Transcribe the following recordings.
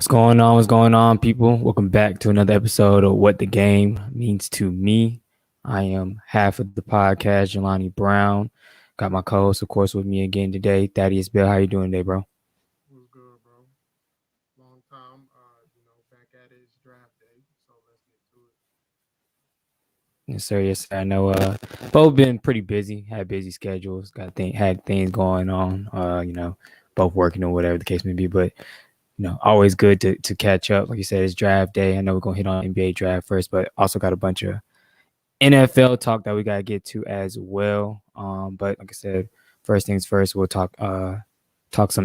going on? What's going on, people? Welcome back to another episode of What the Game Means to Me. I am half of the podcast, Jelani Brown. Got my co-host, of course, with me again today, Thaddeus Bell. How you doing today, bro? Was good, bro. Long time. Back at it. It's draft day, so let's get to it. Yes, sir. Yes, sir. I know. Both been pretty busy. Had busy schedules. Had things going on. Both working or whatever the case may be. But always good to catch up. Like you said, it's draft day. I know we're gonna hit on NBA draft first, but also got a bunch of NFL talk that we gotta get to as well. But like I said, first things first, we'll talk some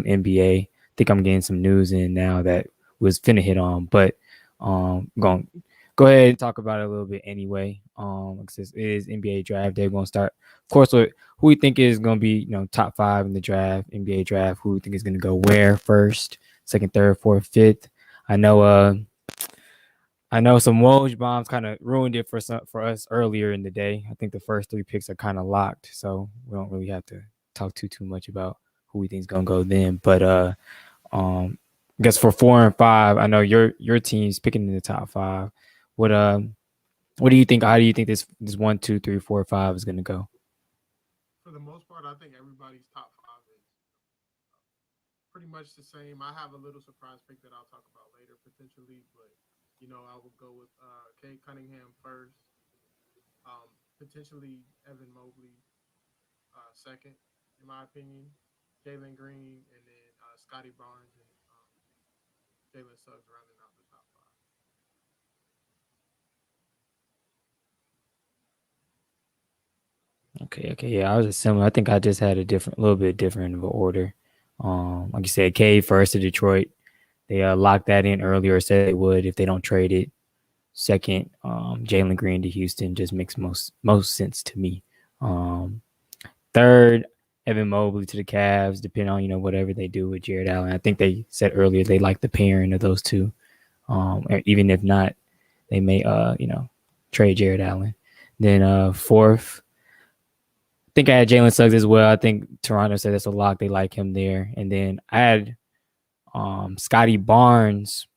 NBA. Think I'm getting some news in now that was finna hit on, but going go ahead and talk about it a little bit anyway. Like it is NBA draft day. We're gonna start, of course, with who we think is gonna be top five in the draft, NBA draft. Who we think is gonna go where first, second, third, fourth, fifth. I know. I know some Woj bombs kind of ruined it for us earlier in the day. I think the first three picks are kind of locked, so we don't really have to talk too much about who we think is gonna go then. But I guess for 4 and 5, I know your team's picking in the top five. What do you think? How do you think this 1, 2, 3, 4, 5 is gonna go? For the most part, I think everybody's top five is pretty much the same. I have a little surprise pick that I'll talk about later potentially, but I would go with Kate Cunningham first, potentially Evan Mobley second, in my opinion, Jalen Green, and then Scotty Barnes and Jalen Suggs rounding out the top five. Okay, yeah, I was just similar. I think I just had little bit different of an order. Like you said, K first to Detroit. They locked that in earlier, said they would if they don't trade it. Second, Jalen Green to Houston just makes most sense to me. Third, Evan Mobley to the Cavs, depending on whatever they do with Jared Allen. I think they said earlier they like the pairing of those two. Even if not, they may trade Jared Allen. Then fourth, I think I had Jalen Suggs as well. I think Toronto said that's a lock. They like him there. And then I had Scotty Barnes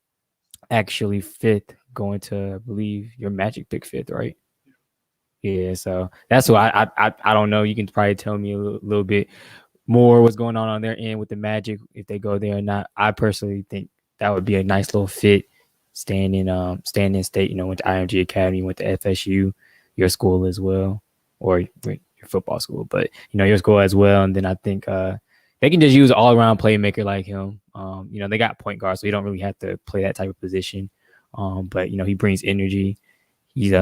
actually fifth, going to, I believe, your Magic pick fifth, right? Yeah, so that's what I don't know. You can probably tell me a little bit more what's going on their end with the Magic if they go there or not. I personally think that would be a nice little fit. Staying in state, went to IMG Academy, went to FSU, your school as well, or your football school, but your school as well. And then I think they can just use an all around playmaker like him. They got point guard, so you don't really have to play that type of position. But he brings energy. He's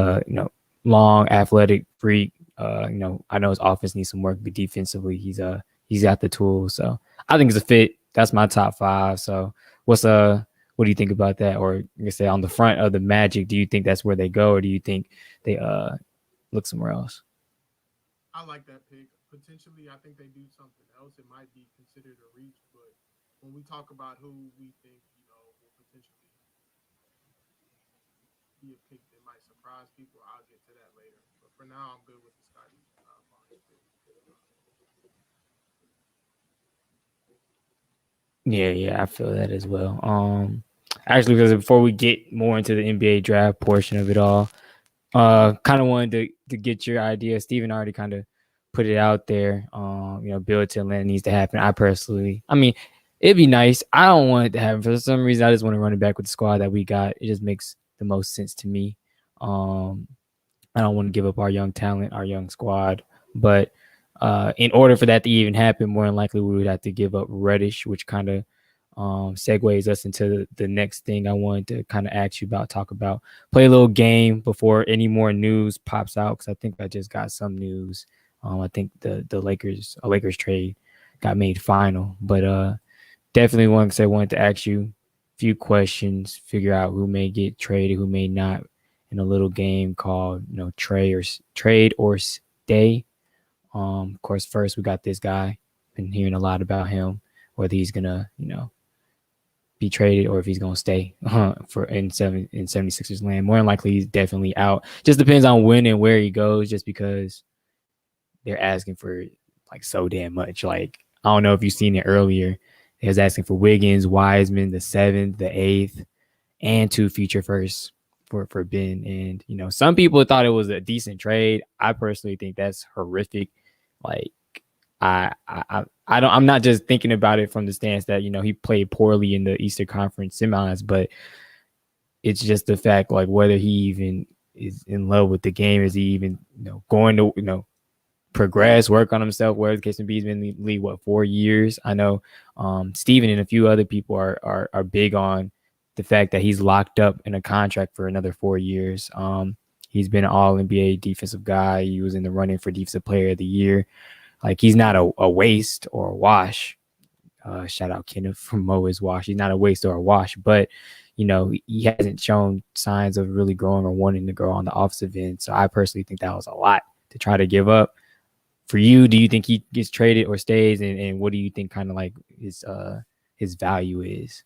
long, athletic freak. I know his offense needs some work, but defensively, he's got the tools. So I think it's a fit. That's my top five. So what do you think about that? Or like I say, on the front of the Magic, do you think that's where they go, or do you think they look somewhere else? I like that pick. Potentially, I think they do something else. It might be considered a reach, but when we talk about who we think will potentially be a pick that might surprise people, I'll get to that later. But for now, I'm good with the Scotty Barnes pick. Yeah, I feel that as well. Actually, because before we get more into the NBA draft portion of it all, kind of wanted to get your idea. Steven already kind of put it out there. Build to Atlanta needs to happen. I mean, it'd be nice. I don't want it to happen for some reason. I just want to run it back with the squad that we got. It just makes the most sense to me. I don't want to give up our young talent, our young squad, but in order for that to even happen, more than likely we would have to give up Reddish, which kind of segues us into the next thing I wanted to kind of ask you about, talk about, play a little game before any more news pops out, because I think I just got some news. I think the Lakers trade got made final, but definitely wanted to ask you a few questions, figure out who may get traded, who may not, in a little game called trade or stay. Of course, first we got this guy. Been hearing a lot about him, whether he's gonna be traded or if he's gonna stay for in 76ers land. More than likely, he's definitely out. Just depends on when and where he goes. Just because they're asking for like so damn much. Like, I don't know if you've seen it earlier. They was asking for Wiggins, Wiseman, the 7th, the 8th, and 2 future firsts for Ben. And some people thought it was a decent trade. I personally think that's horrific. Like I don't. I'm not just thinking about it from the stance that he played poorly in the Eastern Conference semis, but it's just the fact like whether he even is in love with the game. Is he even going to progress, work on himself? Where the case may be, he's been in the league 4 years. I know Steven and a few other people are big on the fact that he's locked up in a contract for another 4 years. He's been an All NBA defensive guy. He was in the running for Defensive Player of the Year. Like he's not a waste or a wash. Shout out Kenneth from Mo is Wash. He's not a waste or a wash, but he hasn't shown signs of really growing or wanting to grow on the offensive end. So I personally think that was a lot to try to give up. For you, do you think he gets traded or stays? And what do you think kind of like his value is?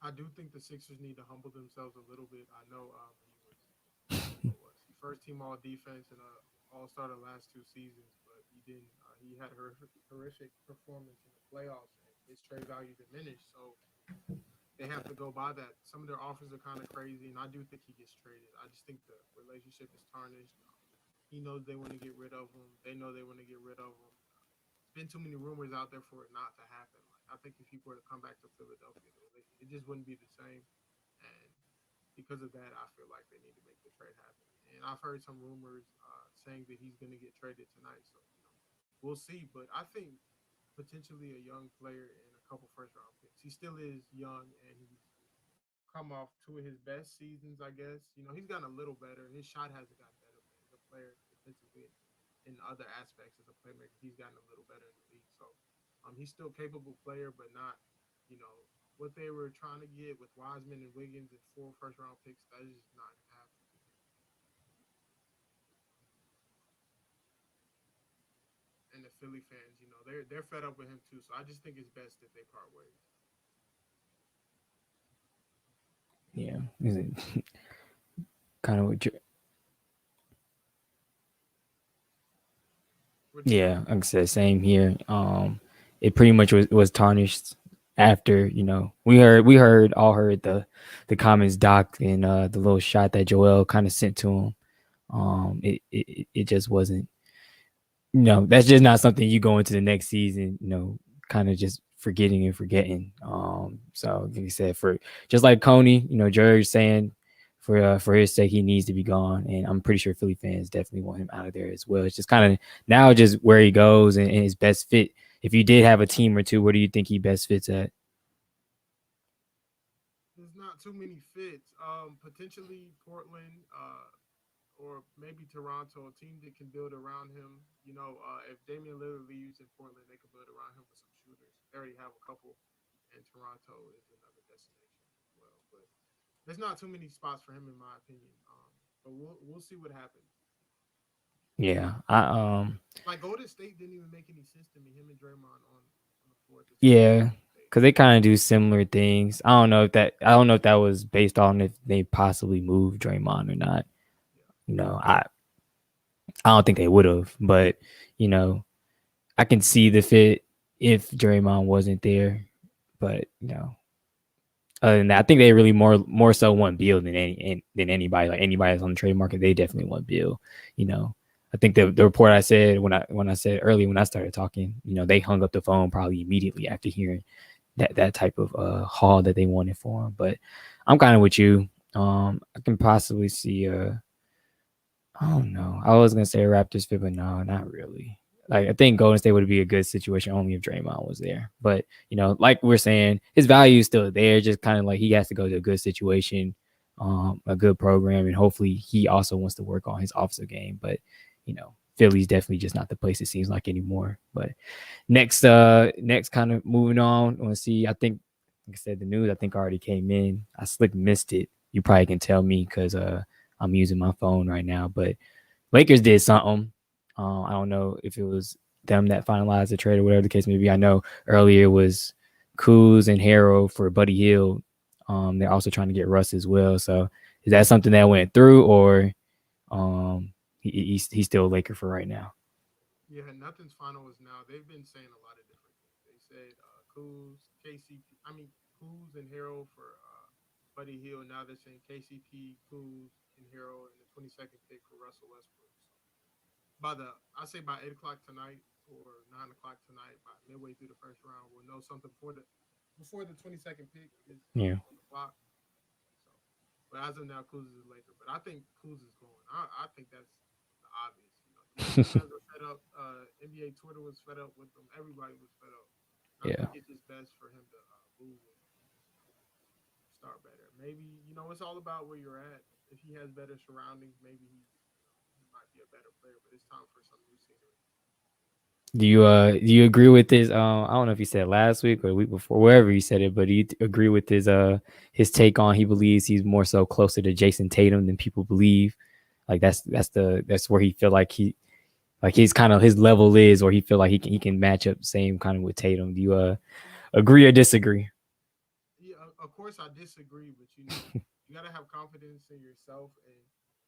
I do think the Sixers need to humble themselves a little bit. I know he first team all defense and all-star the last 2 seasons, but he didn't. He had a horrific performance in the playoffs, and his trade value diminished. So they have to go by that. Some of their offers are kind of crazy, and I do think he gets traded. I just think the relationship is tarnished. He knows they want to get rid of him. They know they want to get rid of him. There's been too many rumors out there for it not to happen. Like I think if he were to come back to Philadelphia, it just wouldn't be the same. And because of that, I feel like they need to make the trade happen. And I've heard some rumors saying that he's going to get traded tonight. So we'll see. But I think potentially a young player and a couple first-round picks. He still is young, and he's come off 2 of his best seasons, I guess. He's gotten a little better. His shot hasn't gotten better, but as a player defensively in other aspects as a playmaker, he's gotten a little better in the league. So he's still a capable player, but not, what they were trying to get with Wiseman and Wiggins and 4 first-round picks. That is just not going to happen. And the Philly fans, they're fed up with him too. So I just think it's best if they part ways. Yeah, is it kind of what you? Yeah, like I said, same here. It pretty much was tarnished after we all heard the comments Doc and the little shot that Joel kind of sent to him. It just wasn't. That's just not something you go into the next season. Kind of just forgetting. So like you said, for just like Coney, George saying for his sake, he needs to be gone, and I'm pretty sure Philly fans definitely want him out of there as well. It's just kind of now just where he goes and his best fit. If you did have a team or two, where do you think he best fits at? There's not too many fits. Potentially Portland, or maybe Toronto, a team that can build around him. If Damian Lillard leaves in Portland, they can build around him with some shooters. They already have a couple, and Toronto is another destination as well. But there's not too many spots for him, in my opinion. But we'll see what happens. Yeah, like Golden State didn't even make any sense to me. Him and Draymond on the floor. Yeah, because they kind of do similar things. I don't know if that was based on if they possibly moved Draymond or not. I don't think they would have, but I can see the fit if Draymond wasn't there. But other than that, I think they really more so want Beal than anybody. Like anybody that's on the trade market, they definitely want Beal. I think the report I said when I said earlier when I started talking, they hung up the phone probably immediately after hearing that type of haul that they wanted for him. But I'm kind of with you. I can possibly see I don't know. I was gonna say a Raptors fit, but no, not really. Like I think Golden State would be a good situation only if Draymond was there. But like we're saying, his value is still there. Just kind of like he has to go to a good situation, a good program, and hopefully he also wants to work on his offensive game. But Philly's definitely just not the place it seems like anymore. But next kind of moving on. I want to see. I think, like I said, the news I think already came in. I slick missed it. You probably can tell me because I'm using my phone right now. But Lakers did something. I don't know if it was them that finalized the trade or whatever the case may be. I know earlier was Kuz and Harrow for Buddy Hield. They're also trying to get Russ as well. So is that something that went through, or he's still a Laker for right now? Yeah, nothing's final as now. They've been saying a lot of different things. They said Kuz and Hero for Buddy Hill. Now they're saying KCP, Kuz, and Hero, and the 22nd pick for Russell Westbrook. So by 8 o'clock tonight or 9 o'clock tonight, by midway through the first round, we'll know something before the 22nd pick is Yeah. on the clock. So, but as of now, Kuz is later. But I think Kuz is going. I think that's the obvious. These guys are fed up. NBA Twitter was fed up with them. Everybody was fed up. I Yeah. think it's just best for him to move and start better. Maybe it's all about where you're at. If he has better surroundings, maybe he might be a better player. But it's time for some new scenery. Do you agree with this? I don't know if you said it last week or the week before, wherever you said it, but do you agree with his take on he believes he's more so closer to Jason Tatum than people believe? Like that's where he feel like he's kind of his level is, or he feel like he can match up same kind of with Tatum. Do you agree or disagree? Yeah, of course I disagree, but you gotta have confidence in yourself. And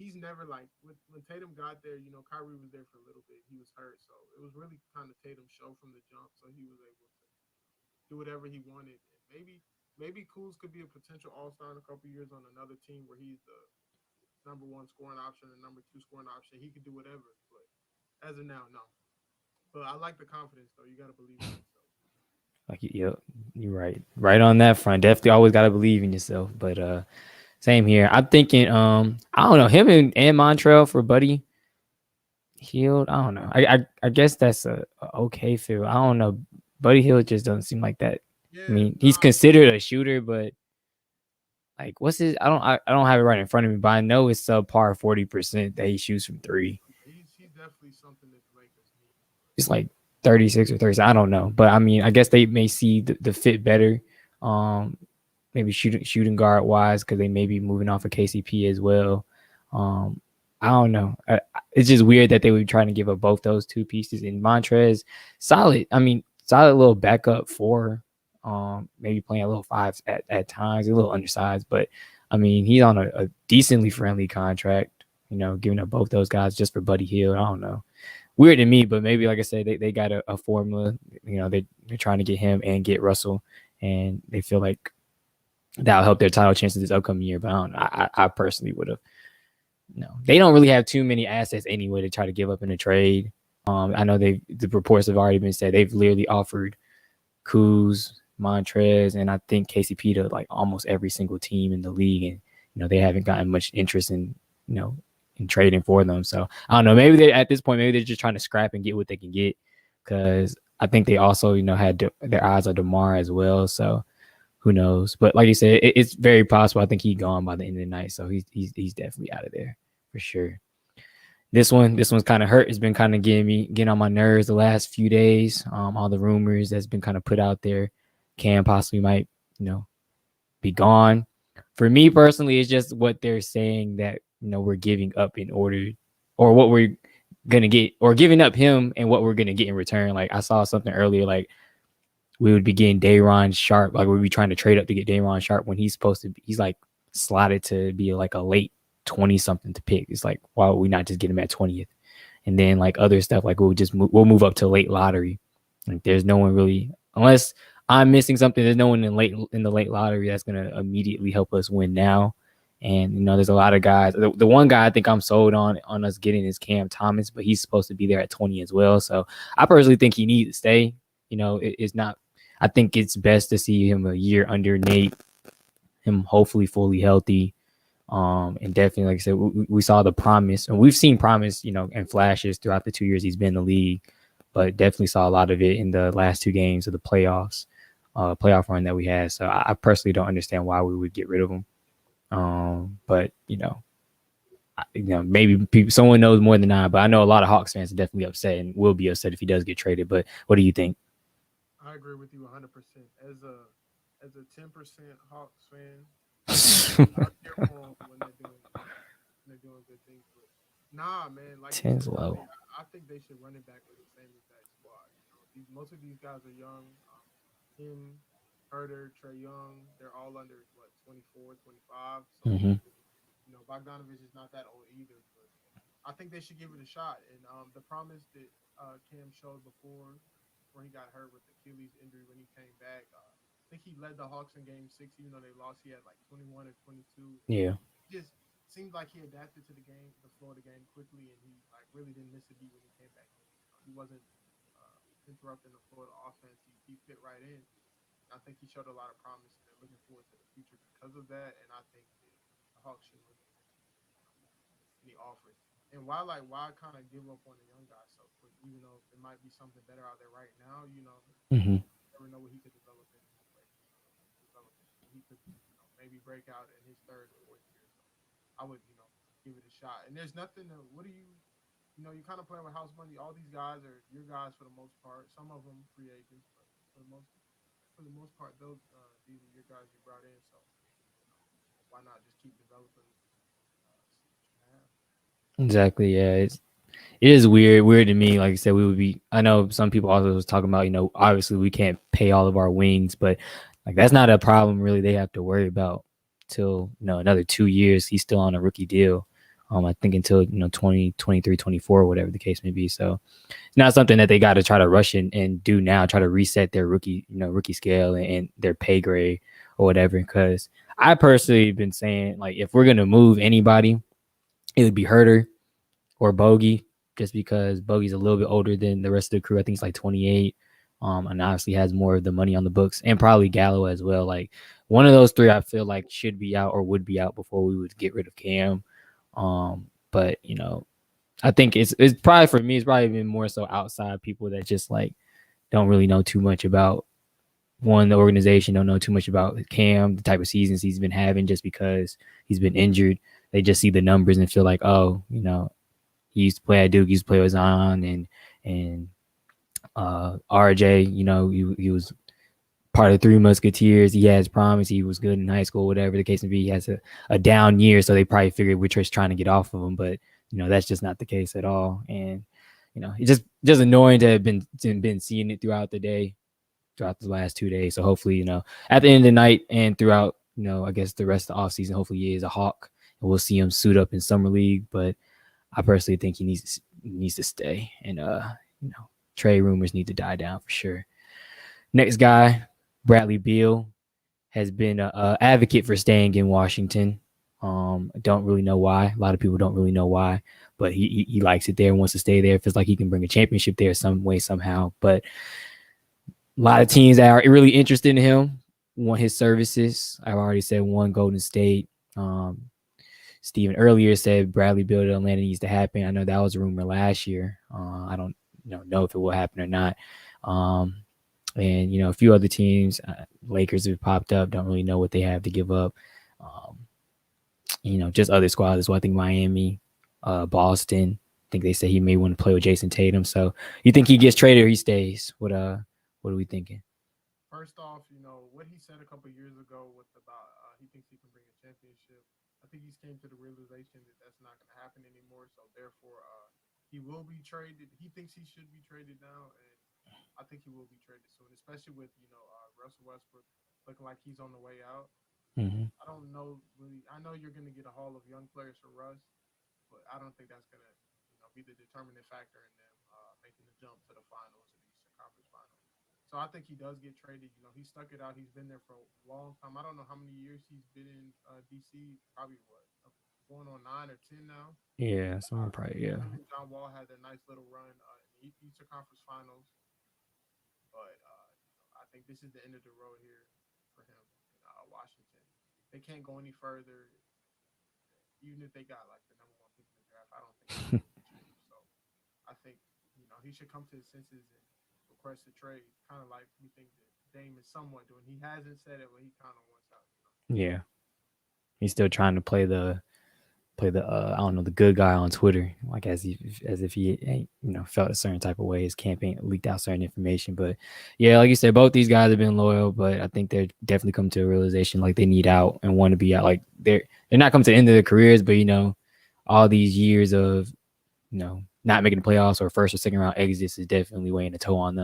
he's never like when Tatum got there. Kyrie was there for a little bit. He was hurt, so it was really kind of Tatum's show from the jump. So he was able to do whatever he wanted. And maybe Kuz could be a potential All Star in a couple years on another team where he's the number one scoring option and number two scoring option. He could do whatever, but as of now, no. But I like the confidence though. You got to believe in yourself. Like, yeah, you're right on that front. Definitely always got to believe in yourself. But same here. I'm thinking, I don't know, him and Montrell for Buddy Hield. I don't know. I guess that's a okay feel. I don't know. Buddy Hield just doesn't seem like that. I Yeah, mean, he's nah, considered a shooter, but like, what's his? I don't have it right in front of me, but I know it's subpar 40% that he shoots from three. he's definitely something that the Lakers need. It's like 36 or 30. I don't know, but I mean, I guess they may see the fit better. Um, Maybe shooting guard wise because they may be moving off of KCP as well. Um, I don't know. It's just weird that they would be trying to give up both those two pieces. In Montrez, solid. I mean, solid little backup four. Maybe playing a little fives at times. A little undersized, but I mean, he's on a decently friendly contract. Giving up both those guys just for Buddy Hield. I don't know. Weird to me, but maybe like I said, they got a formula. They're trying to get him and get Russell, and they feel like that'll help their title chances this upcoming year. But I don't know. I personally would have. No, they don't really have too many assets anyway to try to give up in a trade. I know the reports have already been said they've literally offered Kuz, Montrez, and I think KCP to like almost every single team in the league, and they haven't gotten much interest in trading for them. So I don't know. Maybe they at this point, maybe they're just trying to scrap and get what they can get because I think they also had their eyes on DeMar as well. So who knows? But like you said, it's very possible. I think he's gone by the end of the night, so he's definitely out of there for sure. This one's kind of hurt. It's been kind of getting on my nerves the last few days. All the rumors that's been kind of put out there, Cam possibly might be gone. For me personally, it's just what they're saying that we're giving up in order, or what we're gonna get, or giving up him and what we're gonna get in return. Like I saw something earlier, like we would be getting Day'Ron Sharp. Like we'd be trying to trade up to get Day'Ron Sharp when he's supposed to be, he's like slotted to be like a late 20 something to pick. It's like, why would we not just get him at 20th? And then like other stuff, like we'll move up to late lottery. Like there's no one really, unless I'm missing something, there's no one in the late lottery that's going to immediately help us win now. And there's a lot of guys. The one guy I think I'm sold on us getting is Cam Thomas, but he's supposed to be there at 20 as well. So I personally think he needs to stay. It's not. I think it's best to see him a year under Nate, him hopefully fully healthy. And definitely, like I said, we saw the promise, and we've seen promise, and flashes throughout the 2 years he's been in the league, but definitely saw a lot of it in the last two games of the playoff run that we had. So I personally don't understand why we would get rid of him. But maybe someone knows more than I, but I know a lot of Hawks fans are definitely upset and will be upset if he does get traded. But what do you think? I agree with you 100%. As a 10% Hawks fan, I cheer for them when they're doing good things. But nah, man, like you 10's said, low. I think they should run it back with the same exact squad. Most of these guys are young. Him, Herder, Trey Young, they're all under what 24, 25. So Mm-hmm. Bogdanovich is not that old either. But I think they should give it a shot. And the promise that Cam showed before where he got hurt with the Achilles injury when he came back. I think he led the Hawks in Game 6, even though they lost. He had like 21 or 22. Yeah. Just seemed like he adapted to the game, the flow of the game quickly, and he like really didn't miss a beat when he came back in. He wasn't interrupting the flow of the offense. He fit right in. I think he showed a lot of promise, and they're looking forward to the future because of that. And I think the Hawks should look at any offers. And why kind of give up on the young guy so quick, even though there might be something better out there right now. Mm-hmm. You never know what he could develop in. But, development. He could maybe break out in his third or fourth year. So I would give it a shot. And there's nothing to what do you you're kind of playing with house money. All these guys are your guys for the most part. Some of them free agents, but for the most part, these are your guys you brought in. So why not just keep developing, see what you have. Exactly. Yeah. It is weird to me. Like I said, we would be. I know some people also was talking about. Obviously we can't pay all of our wings, but like that's not a problem really. They have to worry about till another 2 years. He's still on a rookie deal. I think until 2023, 24, whatever the case may be. So it's not something that they got to try to rush and do now. Try to reset their rookie scale and their pay grade or whatever. Because I personally been saying like if we're gonna move anybody, it would be Herter or Bogey, just because Bogey's a little bit older than the rest of the crew. I think he's like 28, and obviously has more of the money on the books, and probably Gallo as well. Like one of those three, I feel like should be out or would be out before we would get rid of Cam. But I think it's probably for me. It's probably been more so outside people that just like don't really know too much about the organization, don't know too much about Cam, the type of seasons he's been having, just because he's been injured. They just see the numbers and feel like, oh, he used to play at Duke, he used to play with Zion and RJ. He was part of the Three Musketeers. He has promise. He was good in high school, whatever the case may be. He has a down year, so they probably figured we're just trying to get off of him. But that's just not the case at all. And it's just annoying to have been seeing it throughout the day, throughout the last 2 days. So hopefully, at the end of the night and throughout, I guess the rest of the offseason, hopefully he is a Hawk and we'll see him suit up in summer league. But I personally think he needs to stay, and trade rumors need to die down for sure. Next guy, Bradley Beal, has been an advocate for staying in Washington. Don't really know why. A lot of people don't really know why, but he likes it there, wants to stay there. Feels like he can bring a championship there some way, somehow. But a lot of teams that are really interested in him want his services. I've already said one, Golden State. Steven earlier said Bradley Beal to Atlanta needs to happen. I know that was a rumor last year. I don't know if it will happen or not. And a few other teams, Lakers have popped up. Don't really know what they have to give up. Just other squads as well. I think Miami, Boston. I think they say he may want to play with Jason Tatum. So you think he gets traded or he stays? What are we thinking? First off, what he said a couple of years ago with about he thinks he can bring a championship. I think he's came to the realization that that's not going to happen anymore. So therefore, he will be traded. He thinks he should be traded now, and I think he will be traded soon, especially with Russell Westbrook looking like he's on the way out. Mm-hmm. I don't know really. I know you're going to get a haul of young players for Russ, but I don't think that's going to be the determining factor in them making the jump to the finals or the Eastern Conference Finals. So I think he does get traded. He stuck it out. He's been there for a long time. I don't know how many years he's been in DC. Probably going on 9 or 10 now. Yeah, someone probably, yeah. Him and John Wall had a nice little run in the Eastern Conference Finals. But I think this is the end of the road here for him in Washington. They can't go any further. Even if they got like the number 1 pick in the draft, I don't think so. I think he should come to his senses and request a trade, kind of like we think that Dame is somewhat doing. He hasn't said it, but he kind of wants out. Yeah, he's still trying to play the I don't know, the good guy on Twitter, like as if he ain't felt a certain type of way. His campaign leaked out certain information, but yeah, like you said, both these guys have been loyal, but I think they're definitely come to a realization like they need out and want to be out. Like they're not coming to the end of their careers, but all these years of not making the playoffs or first or second round exits is definitely weighing a toll on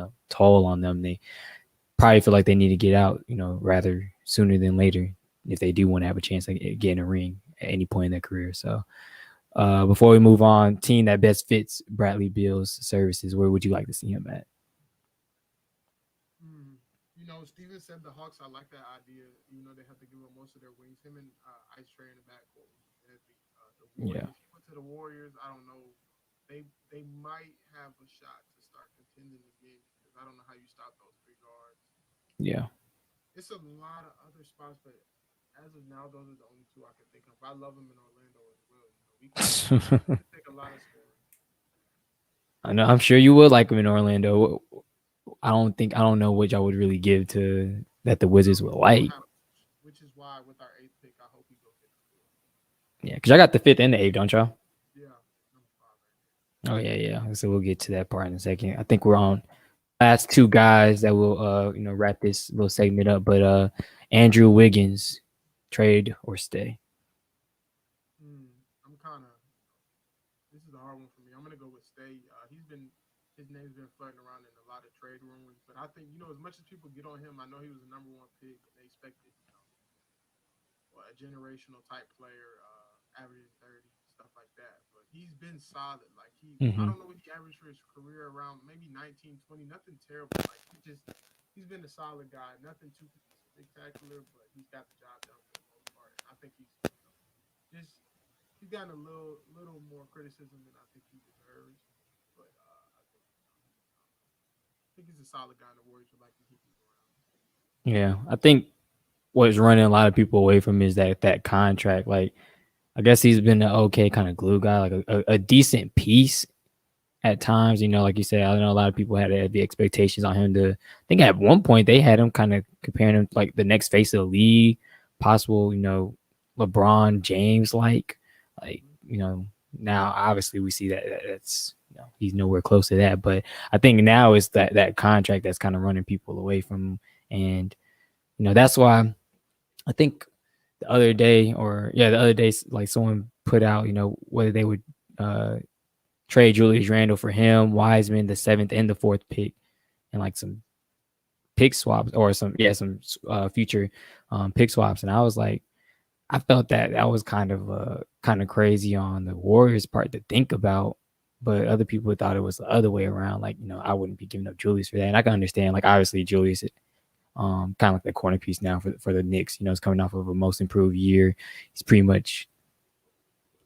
them. They probably feel like they need to get out, rather sooner than later if they do want to have a chance to get in a ring at any point in their career. So before we move on, team that best fits Bradley Beal's services, where would you like to see him at? Steven said the Hawks. I like that idea. Even though they have to give up most of their wings, him and Ice Tray in the backcourt was deadly. The Yeah. Warriors. He went to the Warriors. I don't know. They might have a shot to start contending again because I don't know how you stop those three guards. Yeah. It's a lot of other spots, but as of now, those are the only two I can think of. I love him in Orlando as well. We could take a lot of scoring. I know. I'm sure you would like him in Orlando. I don't know what y'all would really give to that the Wizards would We don't like. have, which is why with our eighth pick, I hope he go get the fourth. Yeah, because I got the fifth and the eighth, don't y'all? Yeah, number five right here. Oh yeah, yeah. So we'll get to that part in a second. I think we're on last two guys that will wrap this little segment up. But Andrew Wiggins, trade or stay? I'm kind of. This is a hard one for me. I'm gonna go with Stay. His name's been floating around in a lot of trade rumors, but I think as much as people get on him, I know he was a number one pick, and they expected a generational type player, averaging 30 stuff like that. But he's been solid. Like I Mm-hmm. don't know what he averaged for his career, around maybe 19, 20, nothing terrible. Like he's been a solid guy. Nothing too spectacular, but he's got the job done for the most part. And I think just he's gotten a little more criticism than I think he deserves. But I think he's a solid guy. The Warriors would like to keep him around. Yeah, I think what's running a lot of people away from is that contract. Like, I guess he's been an okay kind of glue guy, like a decent piece at times. Like you said, I know a lot of people had the expectations on him to. I think at one point they had him kind of comparing him like the next face of the league, possible, LeBron James like Mm-hmm. Now obviously we see that that's he's nowhere close to that, but I think now it's that contract that's kind of running people away from him, and that's why I think the other day, like someone put out, whether they would uh trade Julius Randle for him, Wiseman, the seventh and the fourth pick, and like some pick swaps or some future pick swaps. And I was like, I felt that was kind of crazy on the Warriors part to think about. But other people thought it was the other way around. Like, I wouldn't be giving up Julius for that. And I can understand, like, obviously Julius kind of like the corner piece now for the Knicks. He's coming off of a most improved year. He's pretty much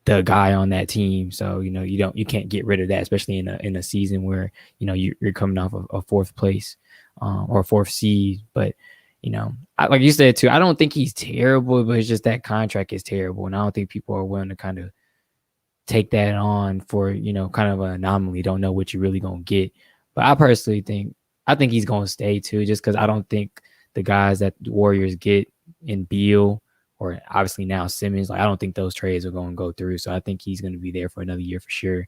the guy on that team. So you can't get rid of that, especially in a season where you're coming off of a fourth place or fourth seed. But like you said too, I don't think he's terrible, but it's just that contract is terrible, and I don't think people are willing to kind of take that on for kind of an anomaly. Don't know what you're really gonna get. But I think he's gonna stay too, just because I don't think the guys that the Warriors get in Beal or obviously now Simmons, like I don't think those trades are going to go through. So I think he's going to be there for another year for sure,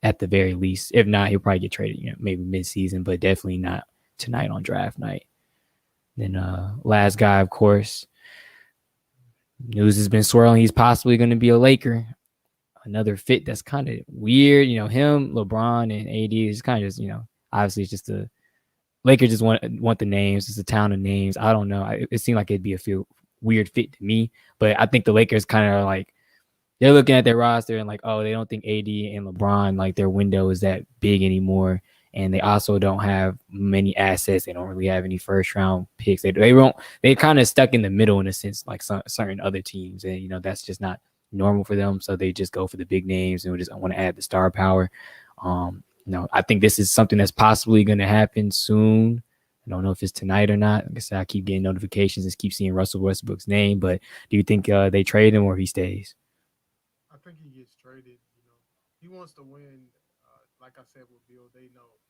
at the very least. If not, he'll probably get traded, maybe mid-season, but definitely not tonight on draft night. Then last guy, of course, news has been swirling. He's possibly going to be a Laker. Another fit that's kind of weird. Him, LeBron, and AD is kind of just, obviously it's just a Lakers just want the names. It's a town of names. I don't know. It seemed like it'd be a feel weird fit to me, but I think the Lakers kind of like they're looking at their roster and like, oh, they don't think AD and LeBron like their window is that big anymore, and they also don't have many assets. They don't really have any first round picks. They're kind of stuck in the middle in a sense, like certain other teams, and that's just not normal for them. So they just go for the big names and just want to add the star power. I think this is something that's possibly going to happen soon. I don't know if it's tonight or not. Like I said, I keep getting notifications and keep seeing Russell Westbrook's name. But do you think they trade him or he stays? I think he gets traded. He wants to win. Like I said with Bill, they know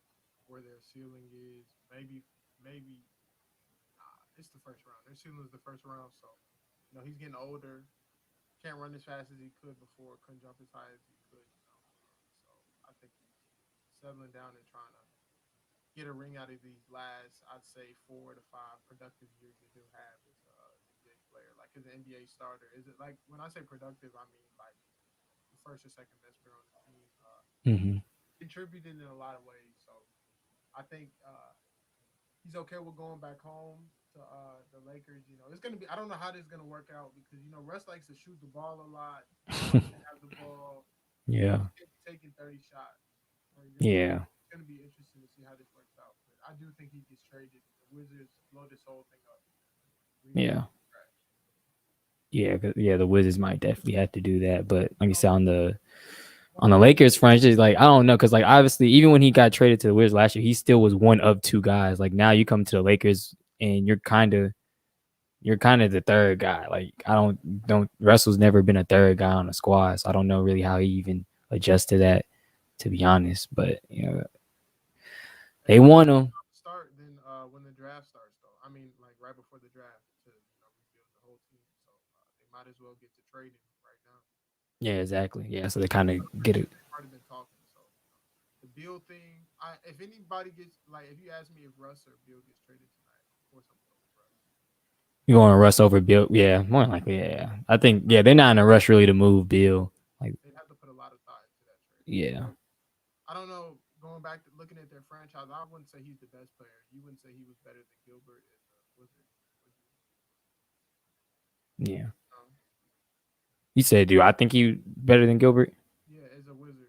where their ceiling is. Maybe it's the first round. Their ceiling is the first round, so he's getting older. Can't run as fast as he could before. Couldn't jump as high as he could. So I think he's settling down and trying to get a ring out of these last, I'd say, 4 to 5 productive years that he'll have as an NBA player, like as an NBA starter. Is it like when I say productive, I mean like the first or second best player on the team, Mm-hmm. contributing in a lot of ways. So I think he's okay with going back home to the Lakers. It's gonna be. I don't know how this is gonna work out because Russ likes to shoot the ball a lot. He wants to have the ball. Yeah. He can't be taking 30 shots. Yeah. It's gonna be interesting to see how this works out. But I do think he gets traded Wizards blow this whole thing up, rebuild Yeah. from scratch. Yeah, the Wizards might definitely have to do that. But like you said, on the Lakers front, it's just like I don't know, because like obviously even when he got traded to the Wizards last year, he still was one of two guys. Like now you come to the Lakers and you're kind of the third guy. Like I don't Russell's never been a third guy on a squad, so I don't know really how he even adjusts to that, to be honest. But Hey, they they want might him. start then when the draft starts, though. I mean, like right before the draft to rebuild the whole team. So they might as well get to trading right now. Yeah, exactly. Yeah, so they kind of get it. They've already been talking. So the Bill thing, if anybody gets like, if you ask me if Russ or Bill gets traded tonight, of course I'm going with Russ. You going to Russ over Bill? Yeah, more likely. Yeah, I think they're not in a rush really to move Bill. Like They'd have to put a lot of thought into that trade. yeah, I don't know. Going back to looking at their franchise, I wouldn't say he's the best player. You wouldn't say he was better than Gilbert as a Wizard, would you? yeah. Um, You said, dude, I think he better than Gilbert. yeah, as a Wizard.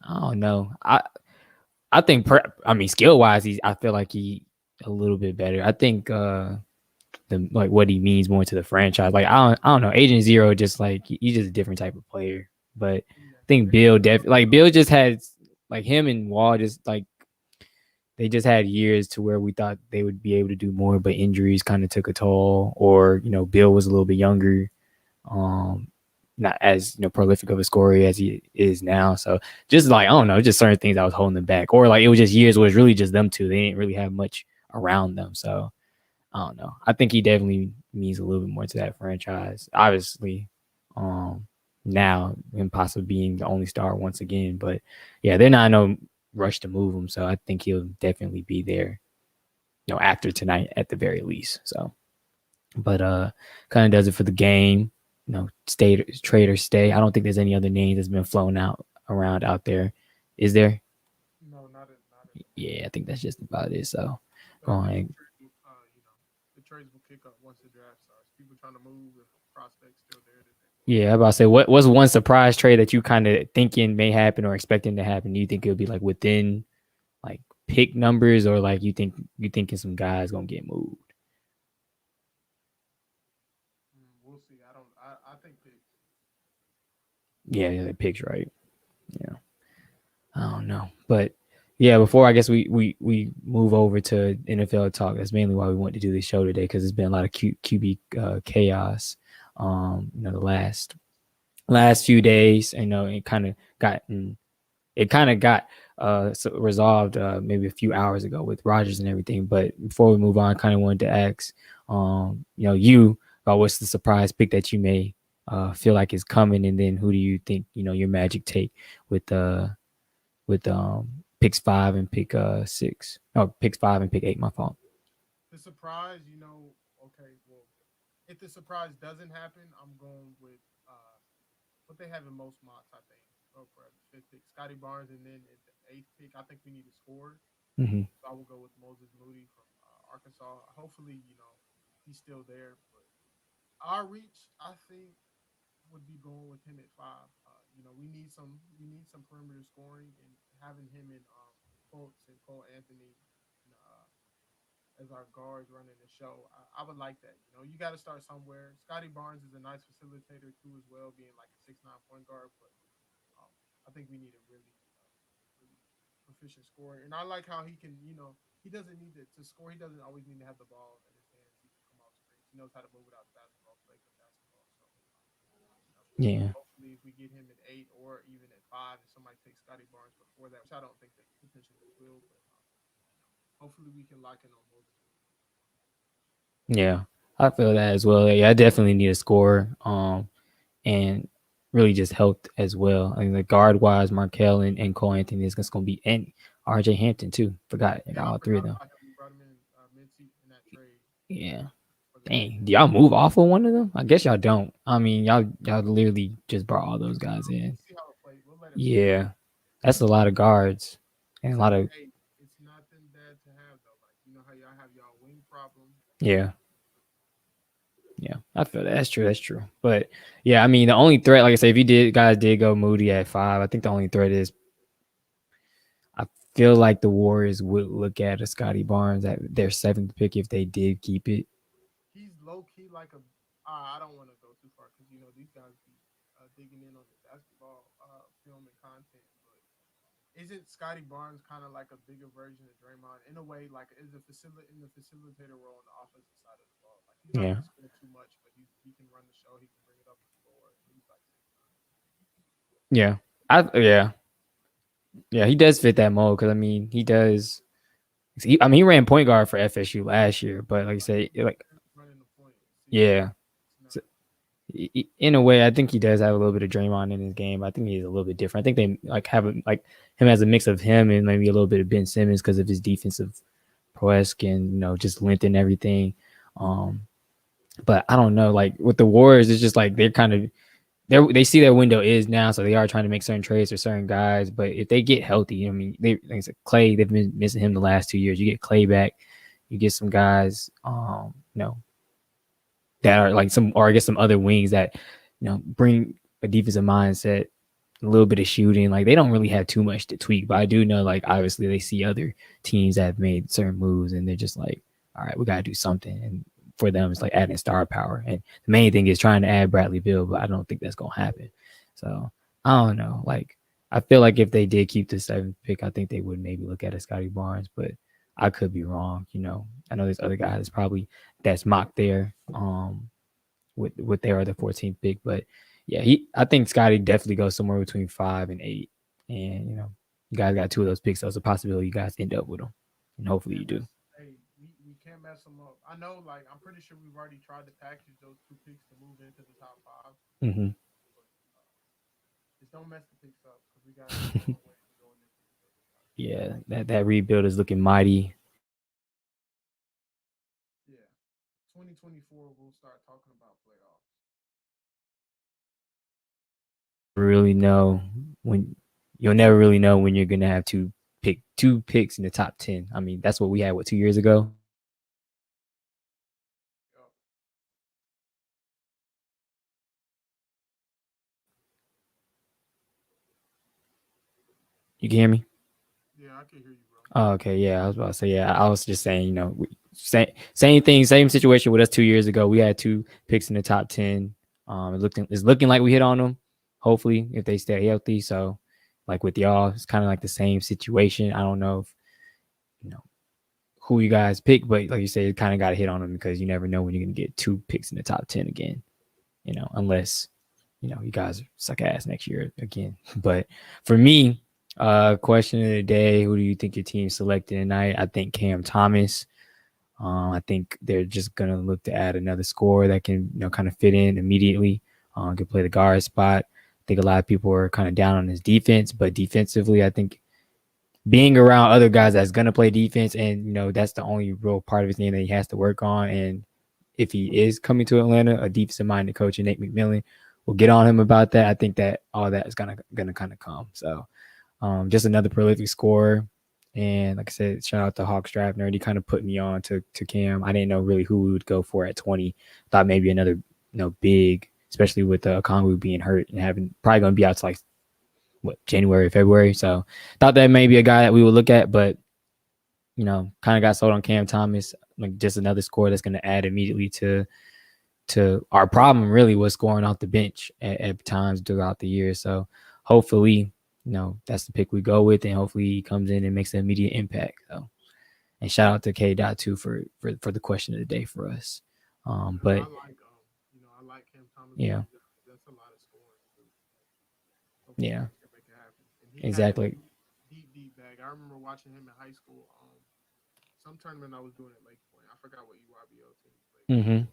I don't know. I think I mean skill wise, I feel like he a little bit better. I think the like what he means more to the franchise. Like I don't know. Agent Zero just like he's just a different type of player. But I think Bill just had like him and Wall just like they just had years to where we thought they would be able to do more, but injuries kind of took a toll. Or Bill was a little bit younger, um, not as prolific of a scorer as he is now. So just like I don't know, just certain things I was holding them back, or like it was just years where it was really just them two. They didn't really have much around them. So I don't know. I think he definitely means a little bit more to that franchise. Obviously, um, now him possibly being the only star once again, but yeah, they're not in no rush to move him. So I think he'll definitely be there, after tonight at the very least. So, but kind of does it for the game. Stay trade or stay. I don't think there's any other names that's been flown out around out there. Is there? No, not at the moment. Yeah, I think that's just about it. So But I think going. the trades will kick up once the draft starts. People trying to move if prospects still there, then they will. Yeah, I about to say, what's one surprise trade that you kind of thinking may happen or expecting to happen? Do you think it'll be like within like pick numbers, or like you thinking some guys gonna get moved? We'll see. I don't. I think picks. Yeah, the picks, right? Yeah, I don't know, but yeah. Before I guess we move over to NFL talk. That's mainly why we want to do this show today, because it's been a lot of QB chaos. The last few days, it kind of got resolved maybe a few hours ago with Rodgers and everything. But before we move on, I kind of wanted to ask, you about what's the surprise pick that you may feel like is coming, and then who do you think your Magic take with picks 5 and pick 6? Oh, picks 5 and pick 8. My fault. The surprise, okay. Well, if the surprise doesn't happen, I'm going with what they have in most mocks. I think. Oh, for the fifth pick, Scotty Barnes, and then at the eighth pick, I think we need a score. Mm-hmm. So I will go with Moses Moody from Arkansas. Hopefully, he's still there. But our reach, I think, would be going with him at 5. We need some perimeter scoring, and having him and Fultz and Cole Anthony and, as our guards running the show. I would like that. You got to start somewhere. Scotty Barnes is a nice facilitator too, as well, being like a 6'9" point guard. But um, I think we need a really proficient scorer. And I like how he can. He doesn't need to score. He doesn't always need to have the ball in his hands. He can come off screens. He knows how to move without the basketball, play good basketball. So Yeah. hopefully, if we get him at 8 or even at 5, if somebody takes Scotty Barnes before that, which I don't think they potentially will, but hopefully we can lock in on Moses. Yeah, I feel that as well. Yeah, I definitely need a score. And really just helped as well. I mean, the guard wise, Markel and Cole Anthony is going to be, and RJ Hampton too. Forgot Yeah, I all three of forgot them. about him. We brought him in in that trade Yeah. for the Dang, Texans. do y'all move off of one of them? I guess y'all don't. I mean, y'all literally just brought all those guys in. We'll see how it plays. We'll let it play out. Yeah, that's a lot of guards and a lot of Hey, it's nothing bad to have though. Like how y'all have y'all wing problem. yeah. Yeah, I feel that. That's true. That's true. But yeah, I mean, the only threat, like I said, if you guys did go Moody at 5, I think the only threat is I feel like the Warriors would look at a Scotty Barnes at their 7th pick if they did keep it. He's low key like a. I don't want to go too far because these guys be digging in on the basketball film and content, but isn't Scotty Barnes kind of like a bigger version of Draymond in a way? Like, is in the facilitator role on the offensive side of the ball. Like, he's not Yeah, going to score too much, but he can run the show. He can bring it up the floor. He's like 6'9". yeah, yeah, yeah. He does fit that mold because I mean he does. He ran point guard for FSU last year, but like I say, like Running the point. yeah. 6'9". In a way, I think he does have a little bit of Draymond in his game. I think he's a little bit different. I think they like have like him as a mix of him and maybe a little bit of Ben Simmons because of his defensive prowess and just length and everything. Um, but I don't know. Like with the Warriors, it's just like they're kind of they see their window is now, so they are trying to make certain trades for certain guys. But if they get healthy, I mean, like I said, Clay, they've been missing him the last 2 years. You get Clay back, you get some guys, that are like or I guess some other wings that bring a defensive mindset, a little bit of shooting. Like they don't really have too much to tweak, but I do know like obviously they see other teams that have made certain moves and they're just like, all right, we got to do something. And for them, it's like adding star power. And the main thing is trying to add Bradley Beal, but I don't think that's gonna happen. So I don't know. Like I feel like if they did keep the 7th pick, I think they would maybe look at a Scotty Barnes, but I could be wrong. I know there's other guys probably that's mocked there with their other 14th pick, but yeah, I think Scotty definitely goes somewhere between 5 and 8, and you guys got 2 of those picks, so it's a possibility you guys end up with them, and hopefully you do. Hey, we can't mess them up. I know, like, I'm pretty sure we've already tried to package those 2 picks to move into the top 5. Mm-hmm. But, just don't mess the picks up because we got a long way to go in this rebuild. Yeah, that rebuild is looking mighty. Yeah, 2024 we'll start talking about playoffs. Really know when you'll never really know when you're gonna have two picks in the top 10. I mean, that's what we had 2 years ago. Yep. You can hear me? Yeah, I can hear you, bro. Oh, okay, yeah, I was about to say, yeah, I was just saying, same thing, same situation with us 2 years ago. We had 2 picks in the top 10. It's looking like we hit on them. Hopefully, if they stay healthy. So, like with y'all, it's kind of like the same situation. I don't know if you know who you guys pick, but like you said, you kind of got to hit on them because you never know when you're gonna get 2 picks in the top 10 again. Unless you guys suck ass next year again. But for me, question of the day: who do you think your team selected tonight? I think Cam Thomas. I think they're just gonna look to add another scorer that can kind of fit in immediately. Can play the guard spot. I think a lot of people are kind of down on his defense, but defensively, I think being around other guys that's gonna play defense, and that's the only real part of his game that he has to work on. And if he is coming to Atlanta, a defensive-minded coach, and Nate McMillan will get on him about that. I think that all that is gonna kind of come. So, just another prolific scorer. And like I said, shout out to Hawks Draft Nerd. He kind of put me on to Cam. I didn't know really who we would go for at 20. Thought maybe another big, especially with Okongwu being hurt and having probably going to be out to like January, February. So thought that may be a guy that we would look at, but kind of got sold on Cam Thomas, like just another scorer that's going to add immediately to our problem. Really was scoring off the bench at times throughout the year. So hopefully, that's the pick we go with, and hopefully he comes in and makes an immediate impact. So, and shout out to K. Too for the question of the day for us. But I like Cam Thomas. Yeah, That's a lot of scoring. Yeah, Can make it happen. And he exactly. Deep bag. I remember watching him in high school. Some tournament I was doing at Lake Point. I forgot what UYBL team he played. Mm-hmm.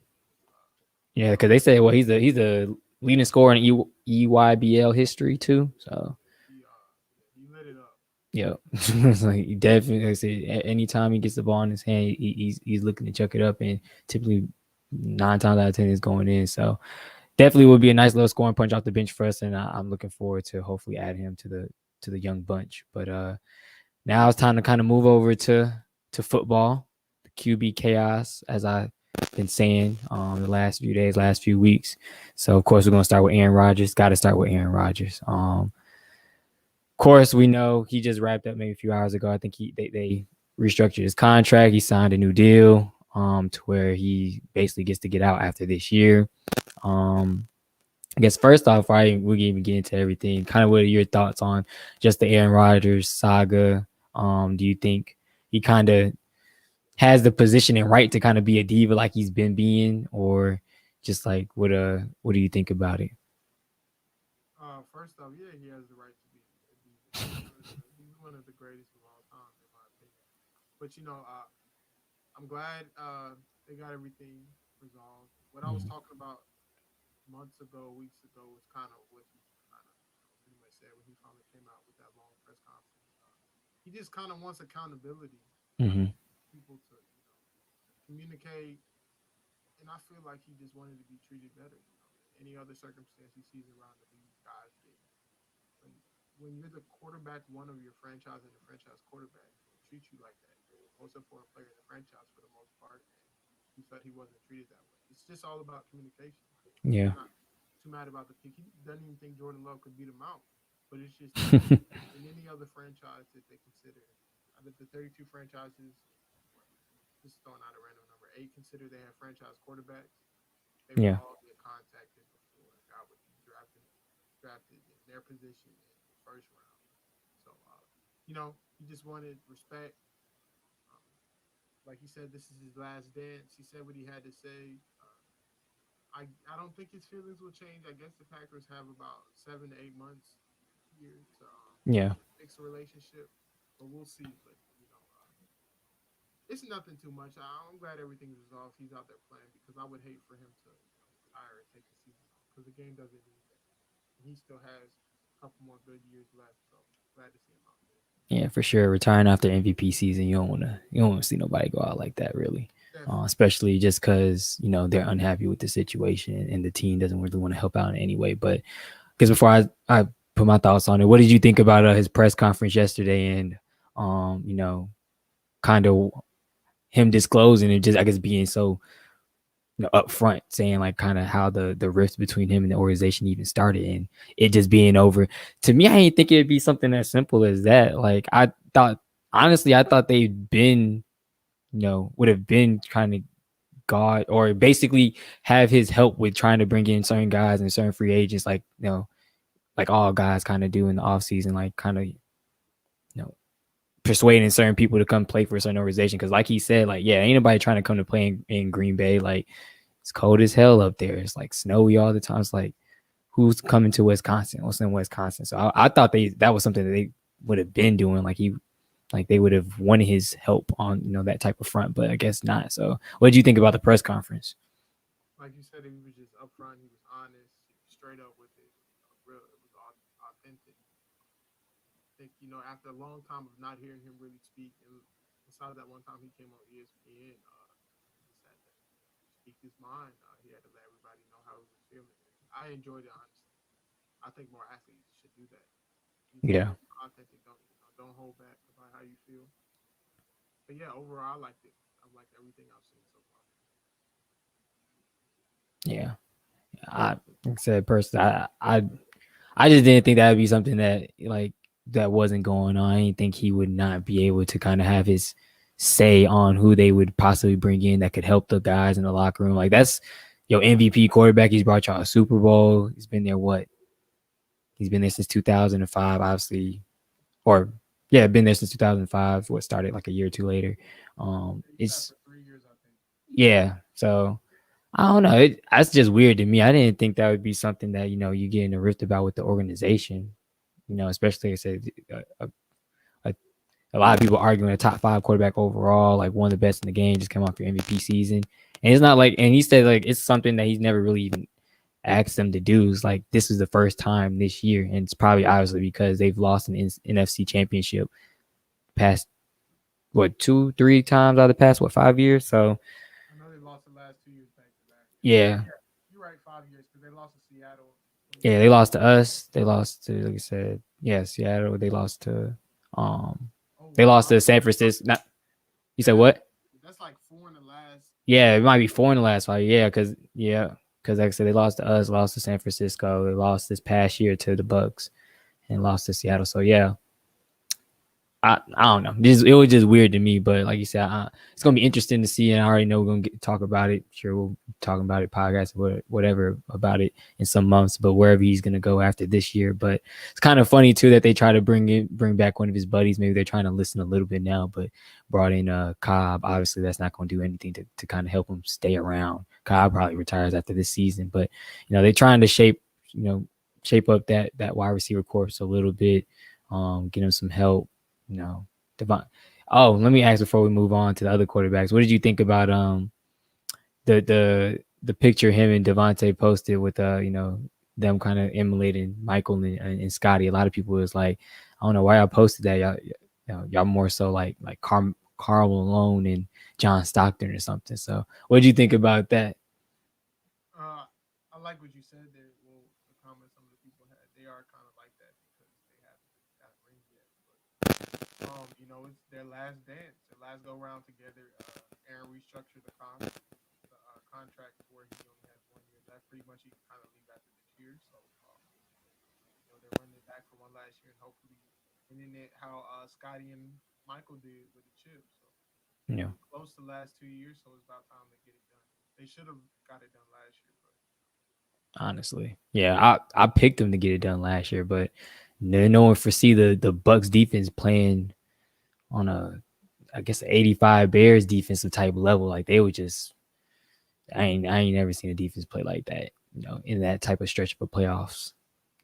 Yeah, because they say, well, he's a leading scorer in EYBL history too. So he lit it up. Yeah, it's like he definitely. Like I said, anytime he gets the ball in his hand, he's looking to chuck it up, and typically 9 times out of 10 is going in. So definitely would be a nice little scoring punch off the bench for us, and I'm looking forward to hopefully add him to the young bunch. But now it's time to kind of move over to football, the QB chaos, as I've been saying the last few days, last few weeks. So of course we're gonna start with Aaron Rodgers. Got to start with Aaron Rodgers. course, we know he just wrapped up maybe a few hours ago. I think they restructured his contract. He signed a new deal to where he basically gets to get out after this year. Um, I guess first off, right, we can even get into everything. Kind of what are your thoughts on just the Aaron Rodgers saga? Do you think he kind of has the position and right to kind of be a diva like he's been being, or just like what do you think about it? First off, yeah, he has the right to be a diva. He's one of the greatest of all time, in my opinion. But I'm glad they got everything resolved. What I was talking about months ago, weeks ago, was kind of what he kind of pretty much said when he finally came out with that long press conference. He just kind of wants accountability. Mm-hmm. People to communicate, and I feel like he just wanted to be treated better. Any other circumstance he sees around the league, guys get when you're the quarterback, one of your franchise and the franchise quarterback, they treat you like that. You're the most important player in the franchise for the most part, and he felt he wasn't treated that way. It's just all about communication. Yeah. He's not too mad about the pick. He doesn't even think Jordan Love could beat him out, but it's just that in any other franchise that they consider, out of the 32 franchises, what, just throwing out a random number, 8 consider they have franchise quarterbacks. They would Yeah. all get contacted before a guy would be drafted in their position in the first round. So, he just wanted respect. Um, like he said, this is his last dance. He said what he had to say. I don't think his feelings will change. I guess the Packers have about 7 to 8 months here to Yeah. fix a relationship, but we'll see. But it's nothing too much. I'm glad everything's resolved. He's out there playing because I would hate for him to retire and take the season off because the game doesn't need that. And he still has a couple more good years left, so glad to see him out there. Yeah, for sure. Retiring after MVP season, you don't want to see nobody go out like that, really. Definitely. Especially just because they're unhappy with the situation and the team doesn't really want to help out in any way. But because before I put my thoughts on it, what did you think about his press conference yesterday and kind of him disclosing and just I guess being so upfront, saying like kind of how the rift between him and the organization even started and it just being over. To me, I didn't think it'd be something as simple as that. Like I thought, honestly, I thought they'd been, would have been kind of God or basically have his help with trying to bring in certain guys and certain free agents, like like all guys kind of do in the off season, like kind of persuading certain people to come play for a certain organization. Because like he said, like yeah, ain't nobody trying to come to play in Green Bay. Like it's cold as hell up there. It's like snowy all the time. It's like who's coming to Wisconsin? What's in Wisconsin? So I thought that was something that they would have been doing. Like they would have wanted his help on that type of front, but I guess not. So what did you think about the press conference? Like you said, he was just upfront. He was honest. He was straight up with it. Real, it was authentic. I think after a long time of not hearing him really speak, and besides that one time he came on ESPN, he just had to speak his mind. He had to let everybody know how he was feeling. I enjoyed it honestly. I think more athletes should do that. You can Yeah, be authentic. Don't hold back about how you feel. But yeah, overall, I liked it. I liked everything I've seen so far. yeah. Like I said personally, I just didn't think that would be something that that wasn't going on. I didn't think he would not be able to kind of have his say on who they would possibly bring in that could help the guys in the locker room. Like that's MVP quarterback. He's brought y'all a Super Bowl. He's been there what? He's been there since 2005, obviously, or yeah, been there since 2005. What started like a year or two later. He sat It's for 3 years, I think. yeah. So I don't know. That's just weird to me. I didn't think that would be something that you get in a rift about with the organization. Especially I said a, a lot of people arguing a top five quarterback overall, like one of the best in the game, just came off your MVP season. And it's not like, and he said like it's something that he's never really even asked them to do. It's like this is the first time this year, and it's probably obviously because they've lost an NFC championship past what 2, 3 times out of the past 5 years. So I know they lost the last 2 years back to back. yeah, Yeah, you're right. 5 years because they lost to Seattle. yeah, they lost to us. They lost to like I said, yeah, Seattle. Um, Oh they wow, lost to San Francisco. Not you yeah, said what? that's like four in the last. Yeah, it might be four in the last 5. Yeah, because like I said, they lost to us, lost to San Francisco, they lost this past year to the Bucks, and lost to Seattle. So yeah, I don't know. It was just weird to me, but like you said, it's gonna be interesting to see. And I already know we're gonna talk about it. Sure, we'll be talking about it, podcast, whatever about it in some months. But wherever he's gonna go after this year, but it's kind of funny too that they try to bring back one of his buddies. Maybe they're trying to listen a little bit now, but brought in Cobb. Obviously, that's not gonna do anything to kind of help him stay around. Cobb probably retires after this season, but they're trying to shape up that wide receiver corps a little bit, get him some help. Devon. Oh, let me ask before we move on to the other quarterbacks. What did you think about the picture him and Devontae posted with them kind of emulating Michael and Scotty? A lot of people was like, I don't know why y'all posted that. Y'all more so like Carl Malone and John Stockton or something. So what did you think about that? I like what you said there. Well, the comments some of the people had, they are kind of like that because they haven't got a ring yet. But it's their last dance, their last go round together. Aaron restructured the contract to where he only has 1 year left. Pretty much, he can kind of leave after this year. So they're running it back for one last year, and hopefully, ending it how Scotty and Michael did with the chip. So Yeah. close to the last 2 years, so it's about time to get it done. They should have got it done last year, but Honestly, yeah, I picked them to get it done last year, but no one foresee the Bucks defense playing on I guess 85 Bears defensive type level. Like they would just, I ain't never seen a defense play like that, in that type of stretch of a playoffs,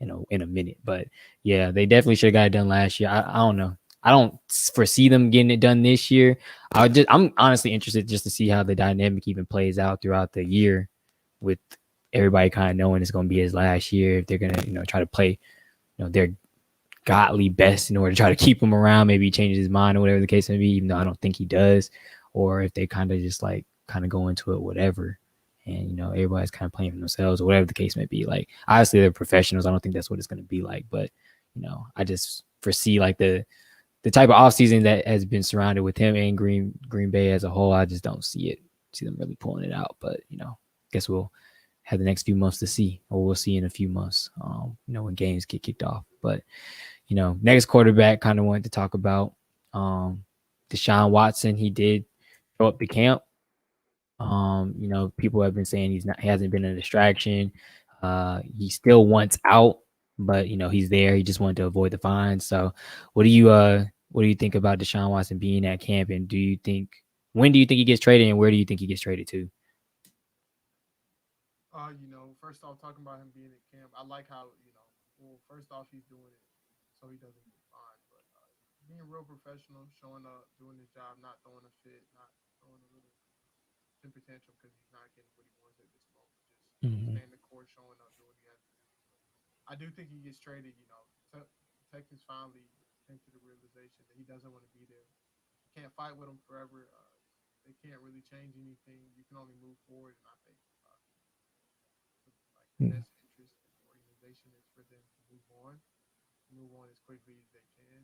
in a minute. But yeah, they definitely should have got it done last year. I don't know. I don't foresee them getting it done this year. I'm honestly interested just to see how the dynamic even plays out throughout the year, with everybody kind of knowing it's going to be his last year. If they're going to, try to play, their godly best in order to try to keep him around, maybe he changes his mind or whatever the case may be, even though I don't think he does, or if they kind of just go into it, whatever. And, everybody's kind of playing for themselves or whatever the case may be. Like, obviously they're professionals. I don't think that's what it's going to be like, but, I just foresee like the type of offseason that has been surrounded with him and Green Bay as a whole. I just don't see them really pulling it out, but, guess we'll have the next few months to see, or we'll see in a few months, when games get kicked off. But, next quarterback kind of wanted to talk about Deshaun Watson. He did show up to camp. People have been saying he hasn't been a distraction. He still wants out, but he's there. He just wanted to avoid the fines. So what do you think about Deshaun Watson being at camp? And when do you think he gets traded, and where do you think he gets traded to? first off, talking about him being at camp, I like how first off, he's doing it so he doesn't get fined, but being real professional, showing up, doing his job, not throwing a fit, not throwing a little temper tantrum because he's not getting what he wants at this moment. Just staying the course, showing up, doing what he has to do. I do think he gets traded. Texans finally came to the realization that he doesn't want to be there. You can't fight with him forever. They can't really change anything. You can only move forward, and I think the best interest in the organization is for them to move on as quickly as they can,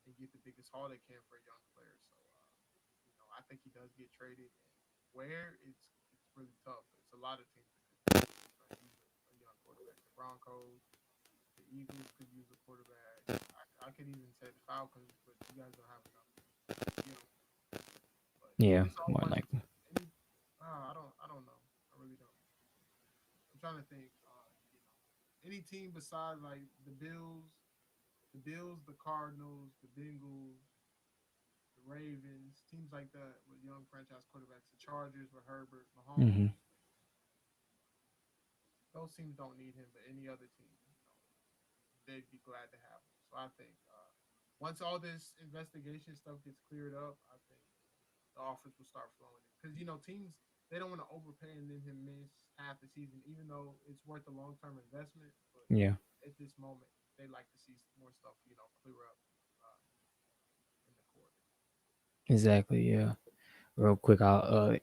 and get the biggest haul they can for a young player. So, I think he does get traded. And where it's really tough. It's a lot of teams that could use a young quarterback. The Broncos, the Eagles could use a quarterback. I could even say the Falcons, but you guys don't have enough. But Yeah, it's all more likely. I don't know. I really don't. I'm trying to think. Any team besides like the Bills, the Cardinals, the Bengals, the Ravens, teams like that with young franchise quarterbacks, the Chargers with Herbert, Mahomes. Those teams don't need him, but any other team, they'd be glad to have him. So I think once all this investigation stuff gets cleared up, I think the offers will start flowing in. Because teams, they don't want to overpay and then him miss half the season, even though it's worth a long term investment. But Yeah, at this moment, they like to see more stuff, clear up in the court. exactly. Yeah. Real quick, I'll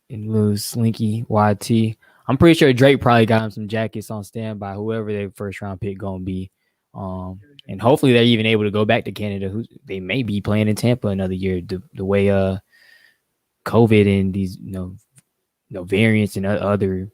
lose Slinky YT. I'm pretty sure Drake probably got him some jackets on standby, whoever their first round pick gonna be. And hopefully they're even able to go back to Canada. They may be playing in Tampa another year. The way COVID and these variants and other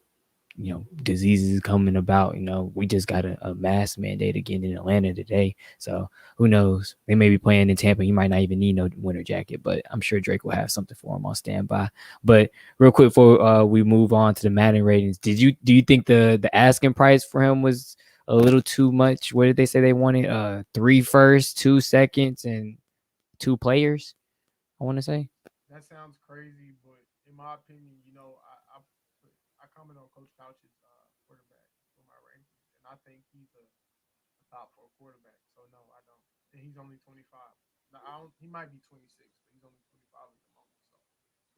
diseases coming about. We just got a mask mandate again in Atlanta today. So who knows? They may be playing in Tampa. He might not even need no winter jacket, but I'm sure Drake will have something for him on standby. But real quick before we move on to the Madden ratings, do you think the asking price for him was a little too much? What did they say they wanted? 3 firsts, 2 seconds, and 2 players. I want to say. That sounds crazy, but in my opinion, I comment on Coach Couch's quarterback for my rankings, and I think he's a top four quarterback. So no, I don't. And he's only 25. Now, I don't. He might be 26, but he's only 25 at the moment. So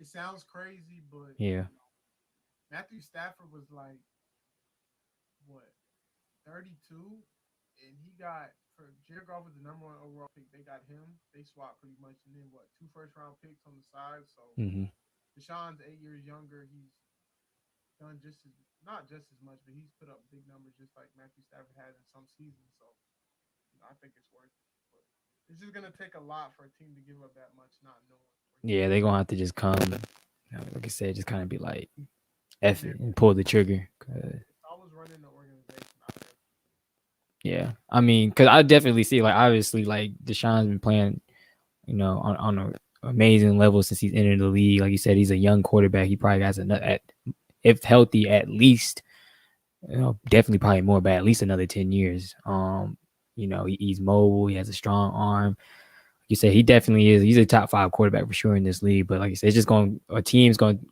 it sounds crazy, but Yeah. Matthew Stafford was like what 32, and he got for Jared Goff was the number one overall pick. They got him. They swapped pretty much, and then what 2 first round picks on the side. So Mm-hmm. Deshaun's 8 years younger. He's done just as not just as much, but he's put up big numbers just like Matthew Stafford has in some seasons. So I think it's worth it. But it's just gonna take a lot for a team to give up that much, not knowing where he's Yeah, going. they're gonna have to just come, like I said, just kind of be like, And F it they're and pull the trigger. always running the organization. I think. Yeah, I mean, because I definitely see, like, obviously, like Deshaun's been playing, on a amazing level since he's entered the league. Like you said, he's a young quarterback. He probably has if healthy, at least, definitely probably more, but at least another 10 years. He's mobile. He has a strong arm. You said he definitely is. He's a top 5 quarterback for sure in this league. But like I said, it's just a team's going to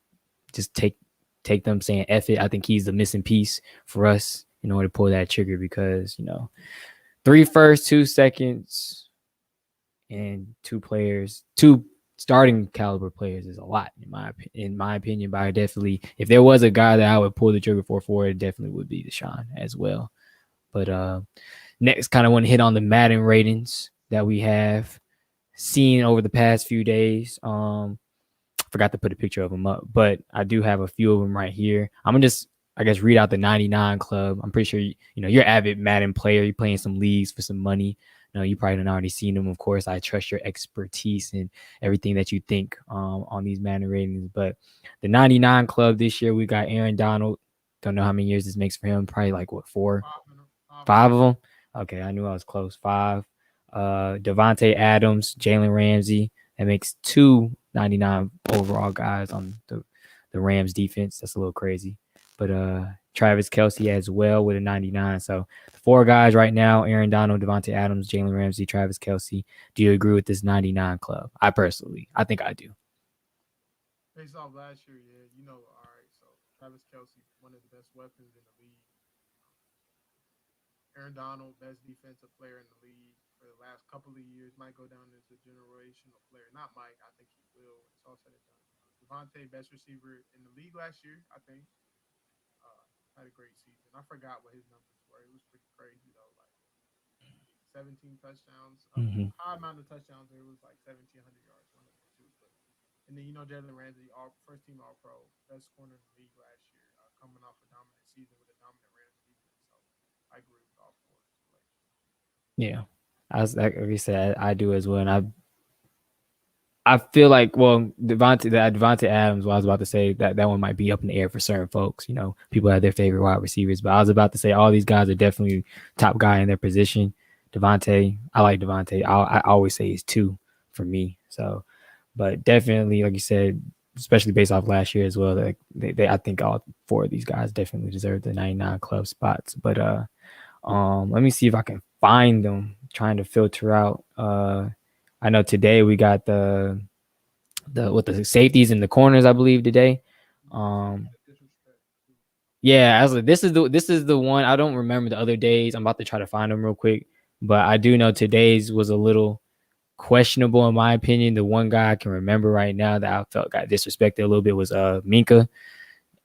just take them saying F it. I think he's the missing piece for us in order to pull that trigger because 3 firsts, 2 seconds, and 2 players, 2 starting caliber players is a lot in my opinion. But I definitely, if there was a guy that I would pull the trigger for it definitely would be Deshaun as well. But next, kind of want to hit on the Madden ratings that we have seen over the past few days. Forgot to put a picture of them up, but I do have a few of them right here. I'm gonna just, I guess, read out the 99 club. I'm pretty sure you're an avid Madden player. You're playing some leagues for some money. You probably done already seen them. Of course, I trust your expertise and everything that you think on these Madden ratings. But the 99 club this year, we got Aaron Donald. Don't know how many years this makes for him. Probably like what, 4, Five 5 of them. Okay, I knew I was close. 5. Devontae Adams, Jalen Ramsey. That makes 2 99 overall guys on the Rams defense. That's a little crazy. But Travis Kelce as well with a 99. So the 4 guys right now: Aaron Donald, Devontae Adams, Jalen Ramsey, Travis Kelce. Do you agree with this 99 club? I think I do. Based off last year, yeah, all right. So Travis Kelsey, one of the best weapons in the league. Aaron Donald, best defensive player in the league for the last couple of years, might go down as a generational player. Not Mike, I think he will. It's all said and done. Devontae, best receiver in the league last year, I think. Uh, had a great season. I forgot what his numbers were. It was pretty crazy though. Like 17 touchdowns, Mm-hmm. high amount of touchdowns. There was like 1,700 yards, one of the two. But and then Jalen Ramsey, all first team All Pro, best corner in the league last year, coming off a dominant season with a dominant Rams defense. So I agree with all 4 selections. Yeah, like you said, I do as well, and I feel like, well, Devontae Adams, what I was about to say, that one might be up in the air for certain folks. People have their favorite wide receivers, but I was about to say all these guys are definitely top guy in their position. Devontae, I like Devontae. I always say he's 2 for me. So, but definitely, like you said, especially based off last year as well, like I think all 4 of these guys definitely deserve the 99 club spots. But let me see if I can find them. Trying to filter out. I know today we got the safeties and the corners, I believe, today. Yeah, Um, disrespect too. yeah, I was like, this is the one. I don't remember the other days. I'm about to try to find them real quick, but I do know today's was a little questionable in my opinion. The one guy I can remember right now that I felt got disrespected a little bit was Minka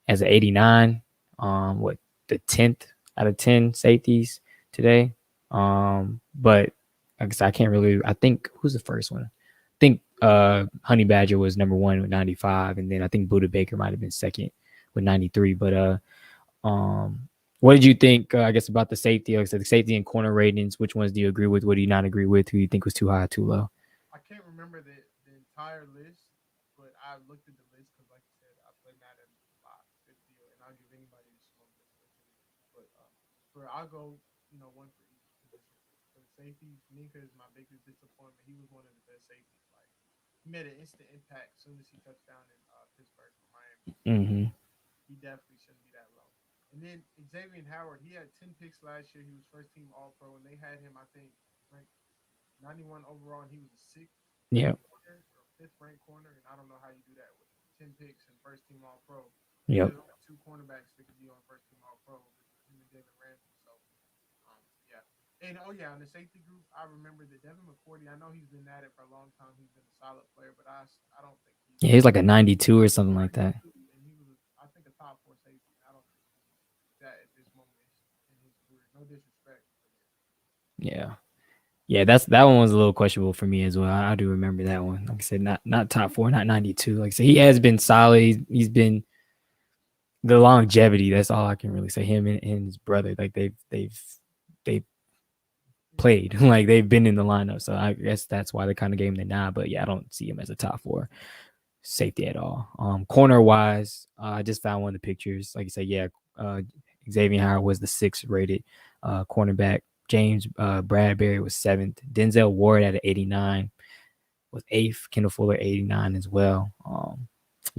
as an 89. What, the 10th out of 10 safeties today. But like I said, I can't really. I think who's the first one? I think Honey Badger was number 1 with 95, and then I think Buda Baker might have been second with 93. But what did you think? I guess about the safety. Like I said, the safety and corner ratings. Which ones do you agree with? What do you not agree with? Who you think was too high, too low? I can't remember the entire list, but I looked at the list because, like you said, I play Madden a lot, good deal, and I'll give anybody this moment. I'll go, one for each position. For the safeties, Minka is my biggest disappointment. He was one of the best safeties. Like he made an instant impact as soon as he touched down in Pittsburgh for Miami. So Mm-hmm. he definitely shouldn't be that low. And then Xavier Howard, he had 10 picks last year. He was first team All Pro, and they had him, I think, ranked 91 overall, and he was a sixth Yep. corner or fifth ranked corner. And I don't know how you do that with 10 picks and first team All Pro. And Yep. there's only two cornerbacks that could be on first team All Pro, him and David Ramsey. So yeah. And oh yeah, on the safety group, I remember that Devin McCourty. I know he's been at it for a long time. He's been a solid player, but I don't think he's Yeah, he's like a 92 or something like that. 92, and he was I think a top four safety. I don't think he's that at this moment in his career. No disrespect, but yeah. Yeah. Yeah, that one was a little questionable for me as well. I do remember that one. Like I said, not top four, not 92. Like I said, he has been solid. He's been the longevity. That's all I can really say. Him and his brother, like they've Yeah. played, like they've been in the lineup. So I guess that's why they kind of gave him the nod. But yeah, I don't see him as a top four safety at all. Corner wise, I just found one of the pictures. Like you said, yeah, Xavier Howard was the sixth rated cornerback. James Bradbury was seventh. Denzel Ward at an 89 was eighth. Kendall Fuller 89 as well.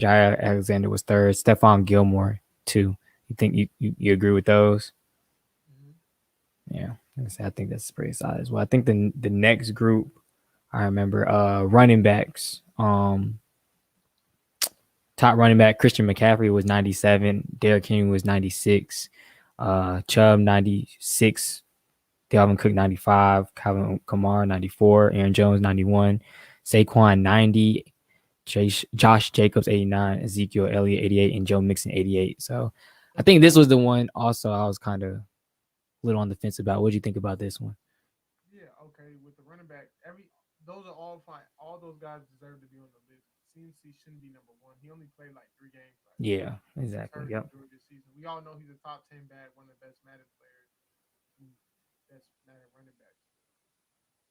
Jair Alexander was third. Stephon Gilmore two. You think you agree with those? Mm-hmm. Yeah, I think that's pretty solid as well. I think the next group I remember running backs. Top running back Christian McCaffrey was 97. Derrick Henry was 96. Chubb 96. Dalvin Cook 95. Calvin Kamara 94. Aaron Jones 91. Saquon 90. Josh Jacobs 89. Ezekiel Elliott 88. And Joe Mixon 88. So I think this was the one also I was kind of a little on the fence about. What do you think about this one? Yeah, okay. With the running back, those are all fine. All those guys deserve to be on the list. CMC shouldn't be number one. He only played like 3 games last year. Yeah, He was exactly. hurt Yep. the majority of the season. We all know he's a top 10 back, one of the best Madden players, best Madden running backs.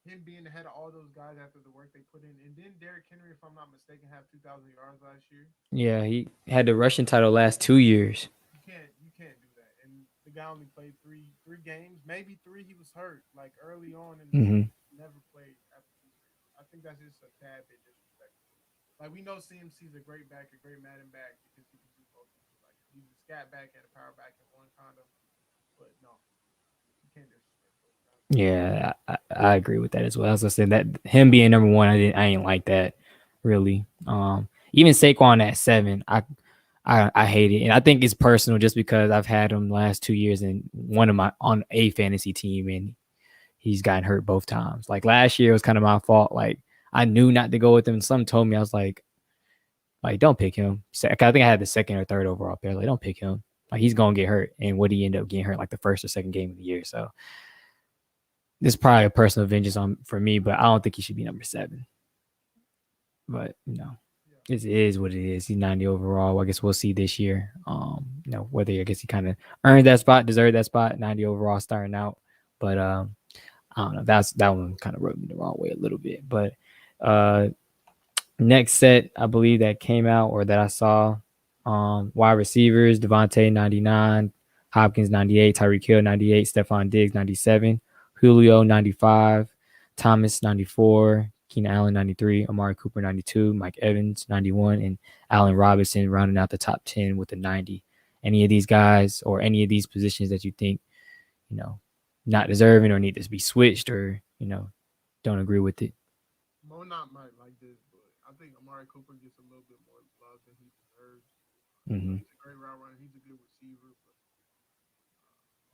Him being ahead of all those guys after the work they put in, and then Derrick Henry, if I'm not mistaken, have 2,000 yards last year. Yeah, he had the rushing title last 2 years. You can't do that. And the guy only played three games, maybe three. He was hurt like early on in the Mm-hmm. season. Never played after 2 years. I think that's just a tad bit disrespectful. Like we know CMC's a great back, a great Madden back because he can do both. Like he's a scat back and a power back in one kind of. But no, you can't disrespect those guys. Yeah, I agree with that as well. As I said, that him being number one, I ain't like that really. Even Saquon at 7, I hate it, and I think it's personal just because I've had him the last 2 years and one of my on a fantasy team, and he's gotten hurt both times. Like last year was kind of my fault. Like I knew not to go with him. Some told me I was like don't pick him. I think I had the second or third overall pair. Like don't pick him. Like he's gonna get hurt, and what he ended up getting hurt like the first or second game of the year. So this is probably a personal vengeance on for me, but I don't think he should be number 7. But Yeah. it is what it is. He's 90 overall. I guess we'll see this year. Whether I guess he kind of earned that spot, deserved that spot, 90 overall starting out. But I don't know. That one kind of rubbed me the wrong way a little bit. But uh, next set, I believe that came out or that I saw, wide receivers: Devontae 99, Hopkins 98, Tyreek Hill 98, Stephon Diggs 97, Julio 95, Thomas 94, Keenan Allen 93, Amari Cooper 92, Mike Evans 91, and Allen Robinson rounding out the top 10 with a 90. Any of these guys or any of these positions that you think, you know, not deserving or need to be switched or, don't agree with it? Mo not might like this, but I think Amari Cooper gets a little bit more love than he deserves. Mm-hmm. He's a great route runner. He's a good receiver, but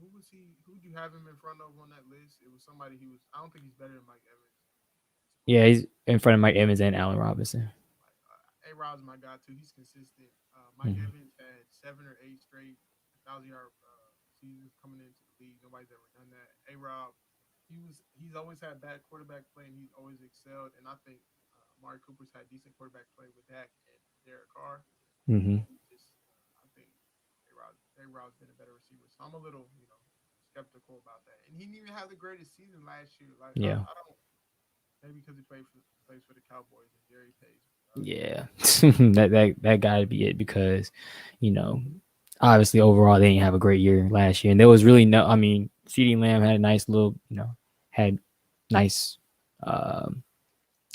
who was he? Who would you have him in front of on that list? It was somebody he was. I don't think he's better than Mike Evans. Yeah, he's in front of Mike Evans and Allen Robinson. Like A Rod's my guy too. He's consistent. Mike Mm-hmm. Evans had 7 or 8 straight 1,000 yard seasons coming into the league. Nobody's ever done that. A Rod, he's always had bad quarterback play and he's always excelled. And I think Amari Cooper's had decent quarterback play with Dak and Derek Carr. Mm-hmm. Just I think A Rod's been a better receiver. So I'm a little skeptical about that. And he didn't even have the greatest season last year. Like Yeah. I don't maybe because he plays for the Cowboys and Jerry Pace. Yeah. that got to be it because, you know, obviously overall they didn't have a great year last year, and there was really no. I mean, CeeDee Lamb had a nice little, had nice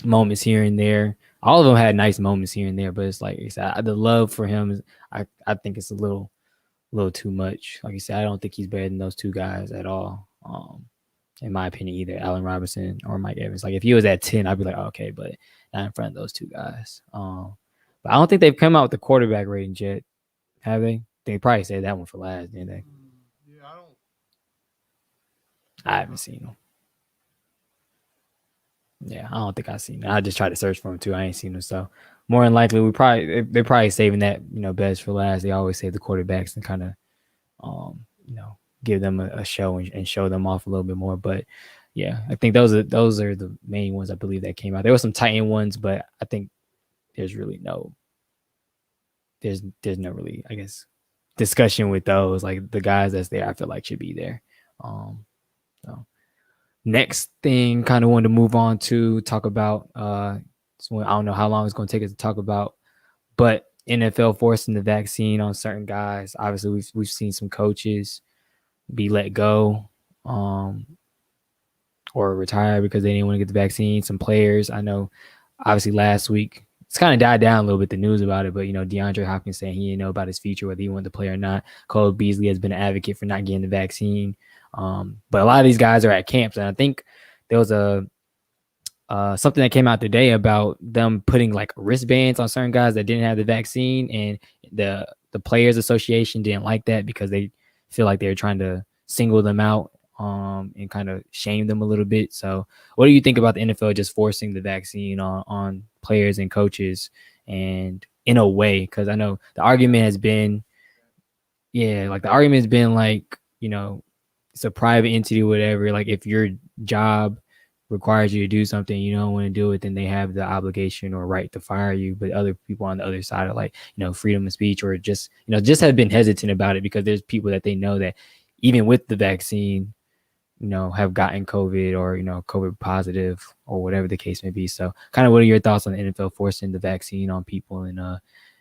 moments here and there. All of them had nice moments here and there, but it's like the love for him is, I think it's a little too much. Like you said, I don't think he's better than those two guys at all. In my opinion, either Allen Robinson or Mike Evans. Like if he was at 10, I'd be like, okay, but not in front of those two guys. But I don't think they've come out with the quarterback ratings yet, have they? They probably said that one for last, didn't they? Yeah, I haven't seen them. Yeah, I don't think I've seen them. I just tried to search for them too. I ain't seen them. So more than likely, they're probably saving that best for last. They always save the quarterbacks and kind of give them a show and show them off a little bit more. But yeah, I think those are the main ones I believe that came out. There were some Titan ones, but I think there's really there's no really, I guess, discussion with those. Like the guys that's there, I feel like should be there. So next thing, kind of wanted to move on to talk about. So I don't know how long it's going to take us to talk about, but NFL forcing the vaccine on certain guys. Obviously, we've seen some coaches be let go or retire because they didn't want to get the vaccine. Some players, I know, obviously last week, it's kind of died down a little bit, the news about it, but, DeAndre Hopkins saying he didn't know about his future, whether he wanted to play or not. Cole Beasley has been an advocate for not getting the vaccine. But a lot of these guys are at camps, and I think there was something that came out today about them putting like wristbands on certain guys that didn't have the vaccine, and the Players Association didn't like that because they feel like they're trying to single them out and kind of shame them a little bit. So what do you think about the NFL just forcing the vaccine on players and coaches, and in a way, because I know the argument has been, like, it's a private entity or whatever. Like if your job requires you to do something, you don't want to do it, then they have the obligation or right to fire you. But other people on the other side are like, freedom of speech, or just have been hesitant about it because there's people that they know that even with the vaccine, have gotten COVID or, COVID positive or whatever the case may be. So kind of what are your thoughts on the NFL forcing the vaccine on people, and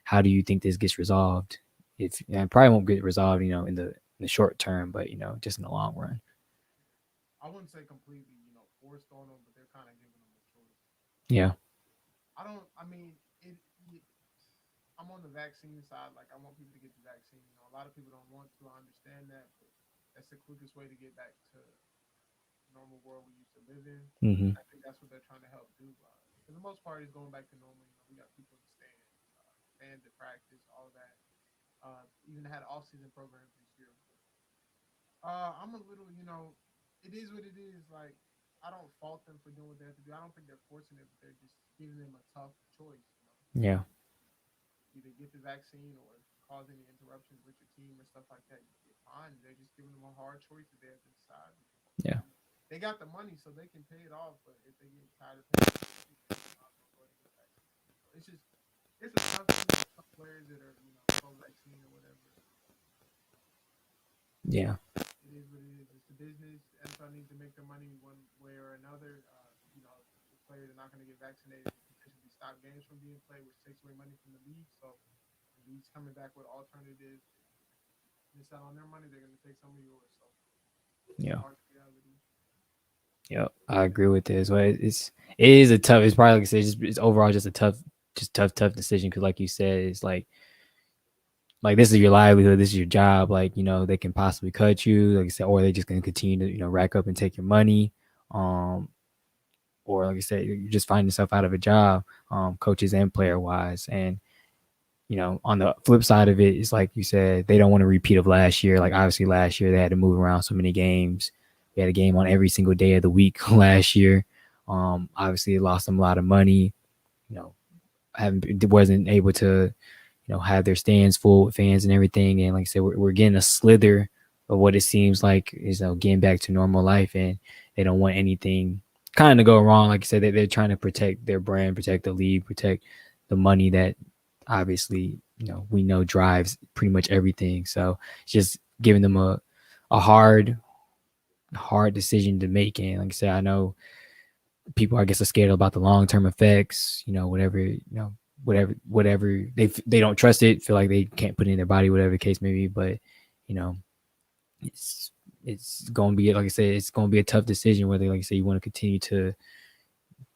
how do you think this gets resolved? It probably won't get resolved, in the short term, but, just in the long run. I wouldn't say completely, forced on them, but they're kind of giving them a choice. Yeah. I'm on the vaccine side. Like, I want people to get the vaccine. A lot of people don't want to. I understand that, but that's the quickest way to get back to the normal world we used to live in. Mm-hmm. I think that's what they're trying to help do. For the most part, it's going back to normal. We got people in the stands, fans at practice, all of that. Even had off-season programs this year. I'm a little, it is what it is. Like, I don't fault them for doing what they have to do. I don't think they're forcing it, but they're just giving them a tough choice. Yeah. Either get the vaccine or cause any interruptions with your team or stuff like that. You're fine. They're just giving them a hard choice that they have to decide. Yeah. They got the money, so they can pay it off. But if they get tired of paying, it's just it's a tough thing for some players that are pro-vaccine or whatever. Yeah. It is what it is. It's the business. NFL needs to make their money one way or another. The players are not going to get vaccinated and potentially stop games from being played, which takes away money from the league. So the league's coming back with alternatives. Miss out on their money, they're going to take some of yours. So Yeah. hard reality. Yeah, I agree with this. But it is a tough. It's probably, like I said, it's overall just a tough decision, because, like you said, it's like this is your livelihood, this is your job. Like, they can possibly cut you, like I said, or they just gonna continue to rack up and take your money, or like I said, you just find yourself out of a job, coaches and player wise. And on the flip side of it, it's like you said, they don't want a repeat of last year. Like obviously last year they had to move around so many games. We had a game on every single day of the week last year. Obviously it lost them a lot of money. Wasn't able to, have their stands full with fans and everything. And like I said, we're getting a slither of what it seems like is, getting back to normal life, and they don't want anything kind of go wrong. Like I said, they're trying to protect their brand, protect the league, protect the money that obviously, we know drives pretty much everything. So it's just giving them a hard decision to make. And like I said, I know people, I guess, are scared about the long-term effects, whatever, whatever they don't trust it, feel like they can't put it in their body, whatever the case may be. But you know, it's it's gonna be, like I said, it's gonna be a tough decision whether, like I said, you want to continue to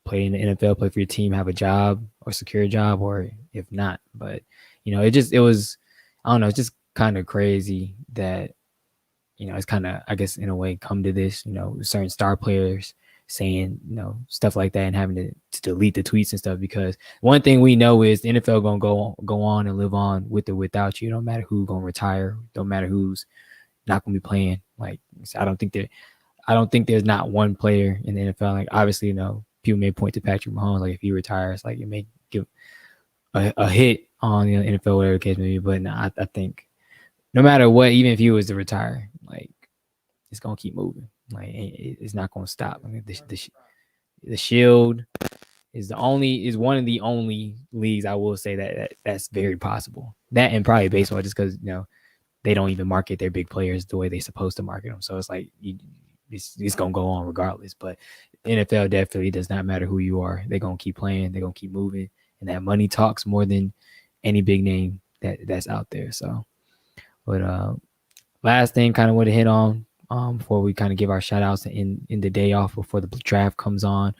play in the NFL, play for your team, have a job or secure a job, or if not. But it was, I don't know, it's just kind of crazy that it's kind of, I guess, in a way, come to this. Certain star players saying stuff like that and having to delete the tweets and stuff, because one thing we know is the NFL gonna go on and live on with or without you. Don't matter who's gonna retire, don't matter who's not gonna be playing. Like, I don't think there's not one player in the NFL. Like, obviously, people may point to Patrick Mahomes, like if he retires, like it may give a hit on the NFL, whatever the case may be. But no, I think no matter what, even if he was to retire, like it's gonna keep moving. Like it's not gonna stop. I mean, the Shield is one of the only leagues I will say that's very possible. That, and probably baseball, just because they don't even market their big players the way they're supposed to market them. So it's like it's gonna go on regardless. But NFL definitely does not matter who you are. They're gonna keep playing. They're gonna keep moving, and that money talks more than any big name that's out there. So, but last thing, kind of want to hit on before we kind of give our shout outs in the day off before the draft comes on.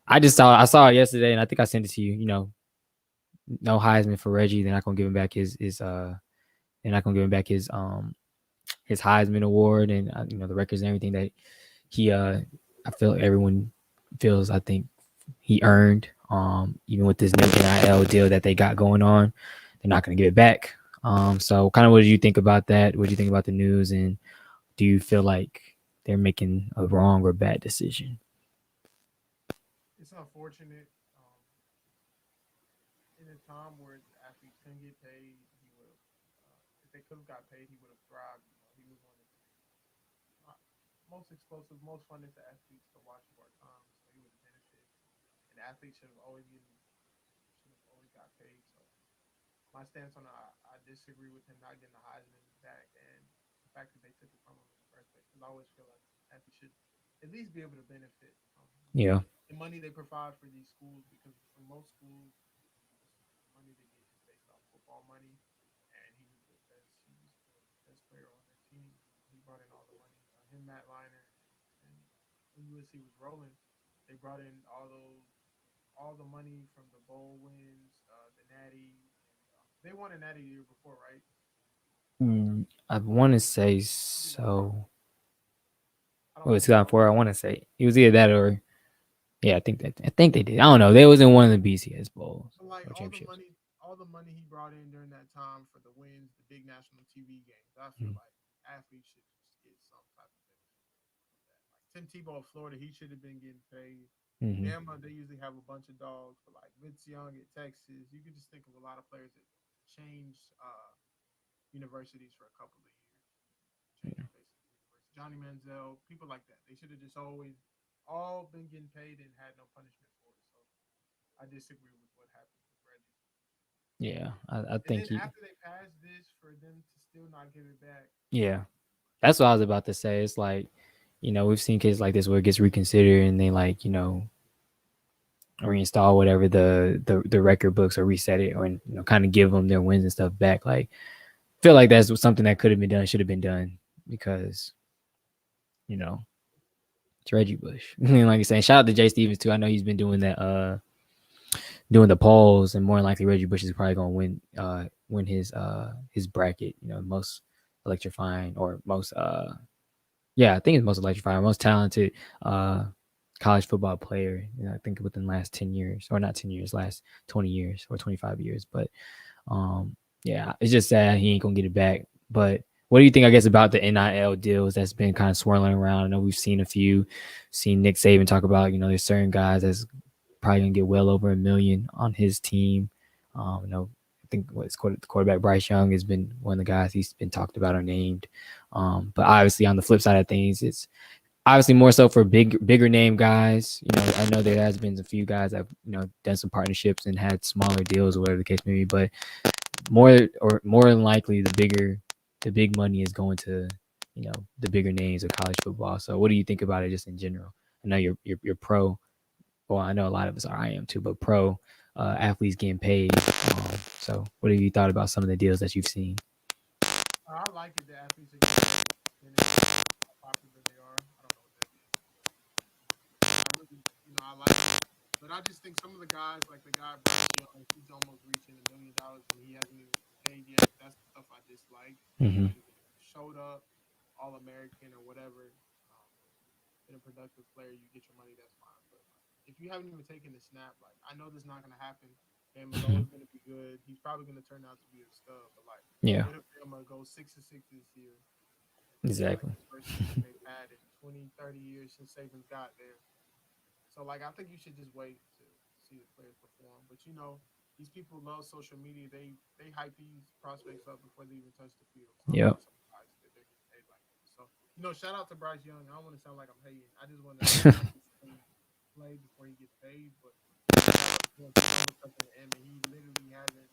I saw it yesterday, and I think I sent it to you. No Heisman for Reggie. They're not gonna give him back his Heisman award, and the records and everything that he I feel everyone feels, I think, he earned. Even with this new NIL deal that they got going on, they're not going to give it back. So kind of, what did you think about that? What do you think about the news, and do you feel like they're making a wrong or bad decision? It's unfortunate. In a time where athletes couldn't get paid, he would have. If they could have got paid, he would have thrived. He was one of the most explosive, most funnest athletes to watch of our time. So he would have benefited. And athletes should have always got paid. So my stance on it, I disagree with him not getting the Heisman back, and the fact that they took it from him in the first place. Because I always feel like athletes should at least be able to benefit from Yeah. the money they provide for these schools, because for most schools, the money they get is based off football money, and he was the best player on their team. He brought in all the money. Him, Matt Liner, and when USC was rolling, they brought in all the money from the bowl wins, the Natty. They won a Natty the year before, right? I want to say so. I don't Oh, it's remember. 2004. I want to say it was either that or, yeah. I think they did. I don't know. They was in one of the BCS bowls But like or championships. all the money he brought in during that time for the wins, the big national TV games, I feel Mm-hmm. like athletes should just get some type of benefit from that. Like Tim Tebow of Florida, he should have been getting paid. Mm-hmm. Bama, they usually have a bunch of dogs, but like Vince Young at Texas, you could just think of a lot of players that changed universities for a couple of years, changed the face of the university. Johnny Manziel, people like that. They should have just always all been getting paid and had no punishment for it. So I disagree with what happened with Reggie. Yeah, I And think then he. after they passed this, for them to still not give it back, Yeah, that's what I was about to say. It's like, we've seen cases like this where it gets reconsidered and they, like, reinstall whatever the record books, or reset it, or kind of give them their wins and stuff back. Like, feel like that's something that could have been done, should have been done, because you know it's Reggie Bush. Like you're saying, shout out to Jay Stevens too. I know he's been doing that, doing the polls, and more than likely Reggie Bush is probably gonna win his bracket. Most electrifying, or most yeah, I think it's most electrifying, most talented college football player. I think within the last 10 years, or not 10 years, last 20 years or 25 years. But yeah, it's just sad he ain't gonna get it back. But what do you think, I guess, about the NIL deals that's been kind of swirling around? I know we've seen seen Nick Saban talk about, there's certain guys that's probably gonna get well over $1 million on his team. I think what's quarterback Bryce Young has been one of the guys he's been talked about or named. But obviously, on the flip side of things, it's obviously more so for bigger name guys. I know there has been a few guys that done some partnerships and had smaller deals, or whatever the case may be. But more than likely, the big money is going to the bigger names of college football. So what do you think about it just in general? I know you're pro. well, I know a lot of us are, I am too, but pro athletes getting paid. So what have you thought about some of the deals that you've seen? I like it. The athletes are getting paid, and how popular they are. I don't know what that is, but I really, I like it. But I just think some of the guys, like the guy Bryce Young, he's almost reaching $1 million and he hasn't even been paid yet. That's the stuff I dislike. Mm-hmm. Like if you showed up, All American or whatever, um, been a productive player, you get your money. That's fine. But like, if you haven't even taken the snap, like I know this is not going to happen. Bam is always going to be good. He's probably going to turn out to be a stud. But like, Yeah, what if Bama goes 6-6 this year? And this is like exactly. the first season they've had in 20, 30 years since Saban's got there. So like I think you should just wait to see the players perform. But these people love social media. They hype these prospects up before they even touch the field. So I'm Yep. not surprised that they're getting paid like that. So shout out to Bryce Young. I don't want to sound like I'm hating. I just want to see him play before he gets paid. But he's doing so much stuff in the end, and he literally hasn't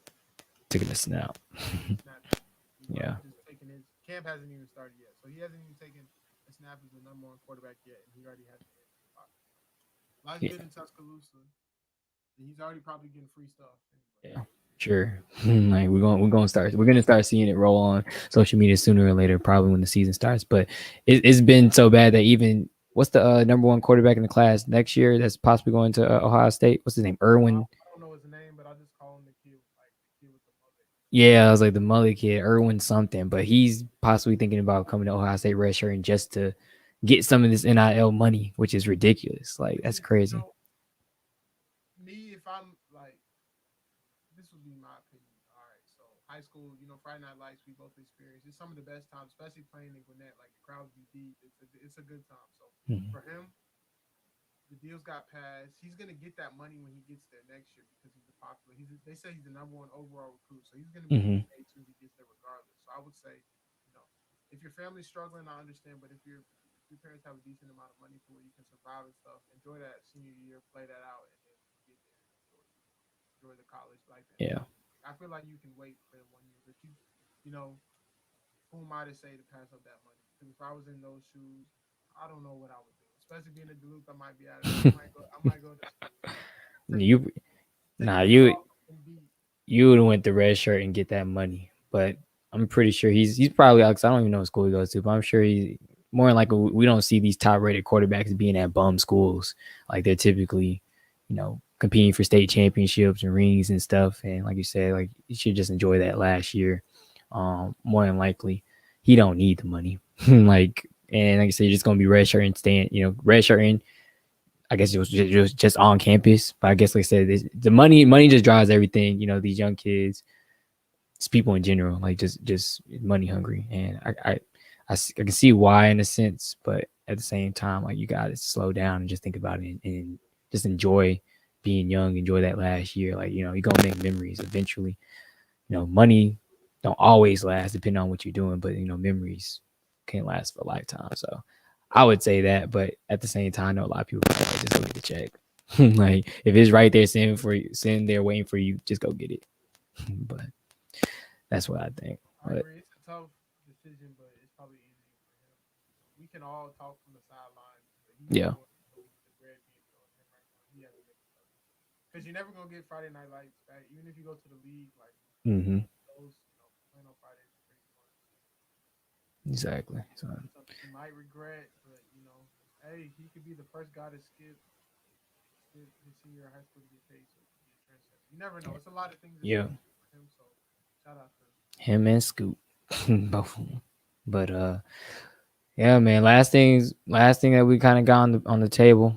Taking a snap. taken a snap yet. He's like Yeah. just taking his camp hasn't even started yet, so he hasn't even taken a snap as the number one quarterback yet, and he already has the end. Life's Yeah. good in Tuscaloosa. He's already probably getting free stuff anyway. Yeah. Sure. Like we're gonna start seeing it roll on social media sooner or later, probably when the season starts. But it's been so bad that even what's the number one quarterback in the class next year that's possibly going to Ohio State? What's his name? Irwin. I don't know his name, but I just call him the kid, like the kid with the mullet. Yeah, I was like the Mully kid, Irwin something, but he's possibly thinking about coming to Ohio State redshirting just to get some of this NIL money, which is ridiculous. Like See, that's crazy. me if I'm like, this would be my opinion. All right, so high school, Friday Night Lights, we both experienced. It's some of the best times, especially playing in Gwinnett. Like the crowds be deep. It's a good time. So Mhm. for him, the deals got passed. He's gonna get that money when he gets there next year because he's a popular. They say he's the number one overall recruit, so he's gonna be Mhm. getting paid as soon as he gets there, regardless. So I would say, you know, if your family's struggling, I understand. But if your parents have a decent amount of money to where you can survive and stuff, enjoy that senior year, play that out, and then when you get there, enjoy the college life and Yeah. everything. I feel like you can wait for 1 year, but you know, who am I to say to pass up that money? Because if I was in those shoes, I don't know what I would do. Especially being a Duluth, I might be out of there. I might go to school. Take the you take a nah week you off and beat. you would have went the red shirt and get that money, but I'm pretty sure he's probably because I don't even know what school he goes to, but I'm sure he more than likely we don't see these top rated quarterbacks being at bum schools. Like they're typically, competing for state championships and rings and stuff. And like you said, like you should just enjoy that last year. More than likely, he don't need the money. And like I said, you're just gonna be redshirt and staying, redshirting. I guess it was just on campus, but I guess like I said, the money just drives everything. These young kids, it's people in general, like just money hungry, and I can see why in a sense, but at the same time, like you got to slow down and just think about it and just enjoy being young, enjoy that last year. Like you're gonna make memories eventually. Money don't always last depending on what you're doing, but memories can last for a lifetime. So I would say that, but at the same time, I know a lot of people probably like, just go get the check. Like if it's right there sitting there waiting for you, just go get it. But that's what I think. I But agree. It's a tough decision, but it's probably easier for him. We can all talk from the sidelines, but he's yeah, enjoying the bread being thrown at him right now. He hasn't been productive because you're never gonna get Friday Night Lights back, even if you go to the league. Like hmm those, playing on Fridays is pretty fun. So exactly. So something he might regret, but hey, he could be the first guy to skip his senior year of high school to get paid, so he could be a trendsetter. You never know. It's a lot of things that's in yeah, the future for him. So shout out to him. him and Scoop, both of them. But yeah, man. Last thing that we kind of got on the table.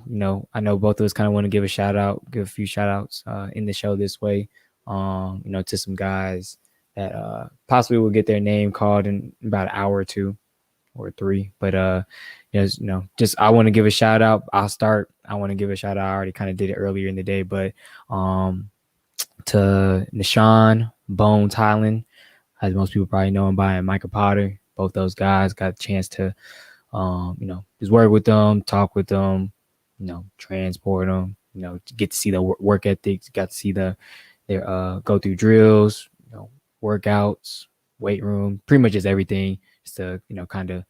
I know both of us kind of want to give a few shout outs in the show this way. To some guys that possibly will get their name called in about an hour or two or three. But just I want to give a shout out. I'll start. I want to give a shout out. I already kind of did it earlier in the day, but to Deshaun Bones Highland, as most people probably know him by, and Micah Potter. Both those guys got a chance to just work with them, talk with them, transport them, get to see the work ethics, got to see their go through drills, workouts, weight room, pretty much just everything, just to kind of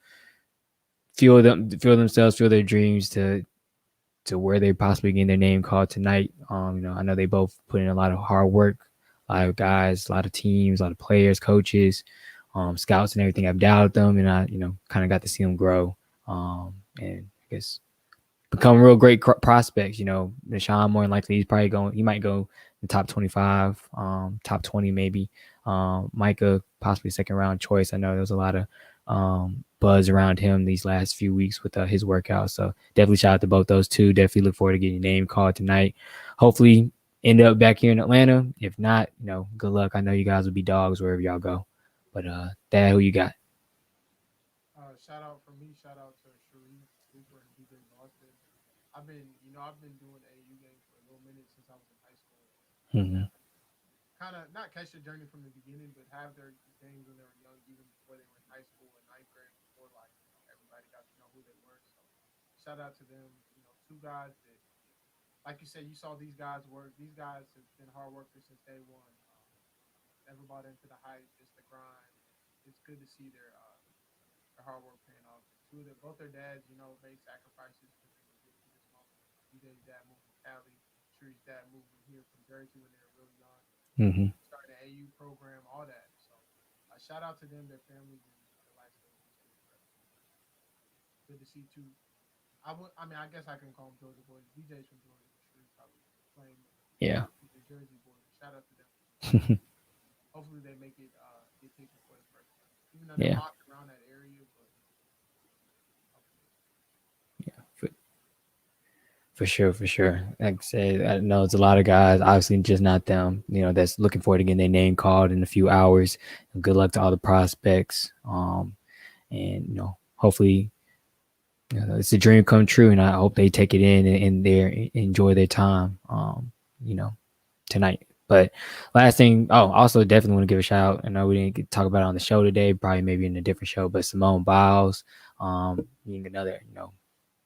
feel themselves, feel their dreams, to to where they possibly getting their name called tonight. I know they both put in a lot of hard work. A lot of guys, a lot of teams, a lot of players, coaches, scouts, and everything have doubted them, and I, kind of got to see them grow. And I guess become real great prospects. Deshaun more than likely he might go in the top 25, top 20 maybe. Micah possibly second round choice. I know there was a lot of buzz around him these last few weeks with his workout. So definitely shout out to both those two. Definitely look forward to getting your name called tonight. Hopefully end up back here in Atlanta. If not, good luck. I know you guys will be dogs wherever y'all go. But Dad, who you got? Shout out from me. Shout out to Sharif, Cooper, and DJ Boston. I've been doing AU games for a little minute since I was in high school. Mm-hmm. Kind of not catch the journey from the beginning, but have their games when they were young, even before they were in high school and ninth grade, before everybody got to know who they were. So shout out to them. Two guys that, like you said, you saw these guys work. These guys have been hard workers since day one. Never bought into the hype, just the grind. It's good to see their hard work paying off. Both their dads, made sacrifices for them to get to this moment. DJ's dad moved from Cali. Shree's dad moved from here from Jersey when they were really young. Mm-hmm. Started an AU program, all that. So shout out to them, their families, and their life stories. Good to see too. I guess I can call them Georgia boys. DJ's from Georgia, but Shree's probably playing. Yeah. The Jersey boys. Shout out to them. Hopefully they make it get taken for the first time. Even though they're locked around that area, but For sure. Like I said, I know it's a lot of guys, obviously just not them, that's looking forward to getting their name called in a few hours. And good luck to all the prospects. And hopefully it's a dream come true, and I hope they take it in and they enjoy their time, tonight. But last thing, also definitely want to give a shout out. I know we didn't get to talk about it on the show today, probably maybe in a different show, but Simone Biles, being another,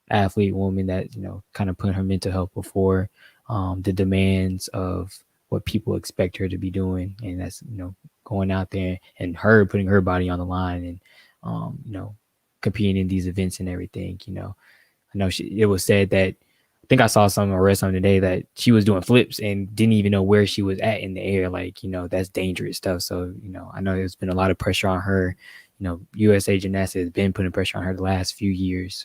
athlete woman that kind of put her mental health before the demands of what people expect her to be doing, and that's going out there and her putting her body on the line and competing in these events and everything. I know it was said that, I think I saw something or read something today that she was doing flips and didn't even know where she was at in the air. Like, that's dangerous stuff. So, I know there's been a lot of pressure on her. USA Gymnastics has been putting pressure on her the last few years.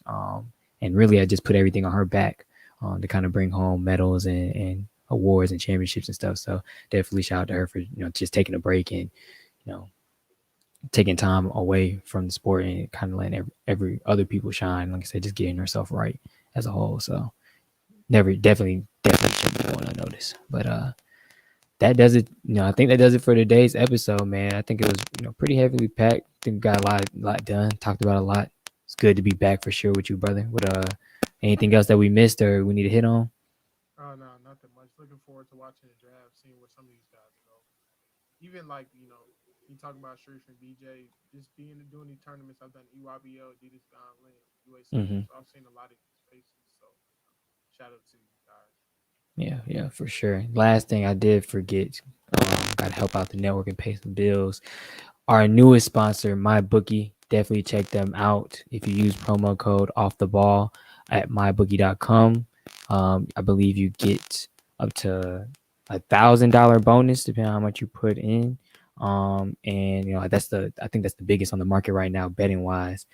And really, I just put everything on her back to kind of bring home medals and awards and championships and stuff. So definitely shout out to her for, just taking a break and, taking time away from the sport and kind of letting every other people shine. Like I said, just getting herself right as a whole. So definitely shouldn't be going unnoticed. But that does it. I think that does it for today's episode, man. I think it was, pretty heavily packed. I think we got a lot done. Talked about a lot. It's good to be back for sure with you, brother. With anything else that we missed or we need to hit on? Oh no, nothing much. Looking forward to watching the draft, seeing where some of these guys go. Even you talk about Sharif and DJ, just doing these tournaments. I've done EYBL, Adidas, Don Lynn, UAC. Mm-hmm. So I've seen a lot of these faces. So shout out to you guys. Yeah, for sure. Last thing I did forget, got to help out the network and pay some bills. Our newest sponsor, MyBookie, definitely check them out. If you use promo code off the ball at mybookie.com, I believe you get up to $1,000 bonus depending on how much you put in. And I think that's the biggest on the market right now, betting wise.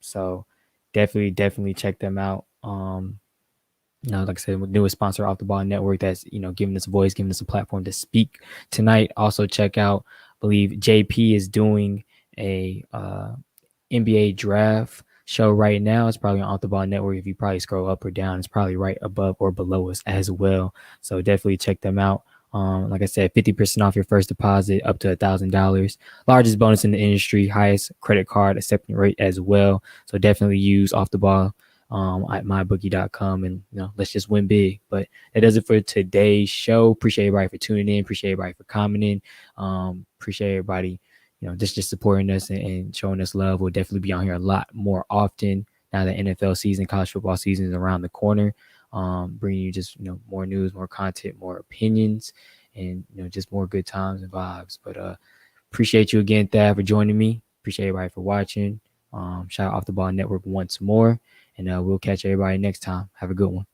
So definitely check them out. Like I said, newest sponsor off the ball network that's giving us a voice, giving us a platform to speak tonight. Also check out, I believe JP is doing a NBA draft show right now. It's probably on Off the Ball Network. If you probably scroll up or down, it's probably right above or below us as well. So definitely check them out. Like I said, 50% off your first deposit up to $1,000. Largest bonus in the industry, highest credit card accepting rate as well. So definitely use Off the Ball at mybookie.com and let's just win big. But that does it for today's show. Appreciate everybody for tuning in. Appreciate everybody for commenting. Appreciate everybody just supporting us and showing us love. We'll definitely be on here a lot more often now that NFL season, college football season is around the corner. Bringing you just more news, more content, more opinions, and just more good times and vibes. But appreciate you again, Thad, for joining me. Appreciate everybody for watching. Shout out Off the Ball Network once more. And we'll catch everybody next time. Have a good one.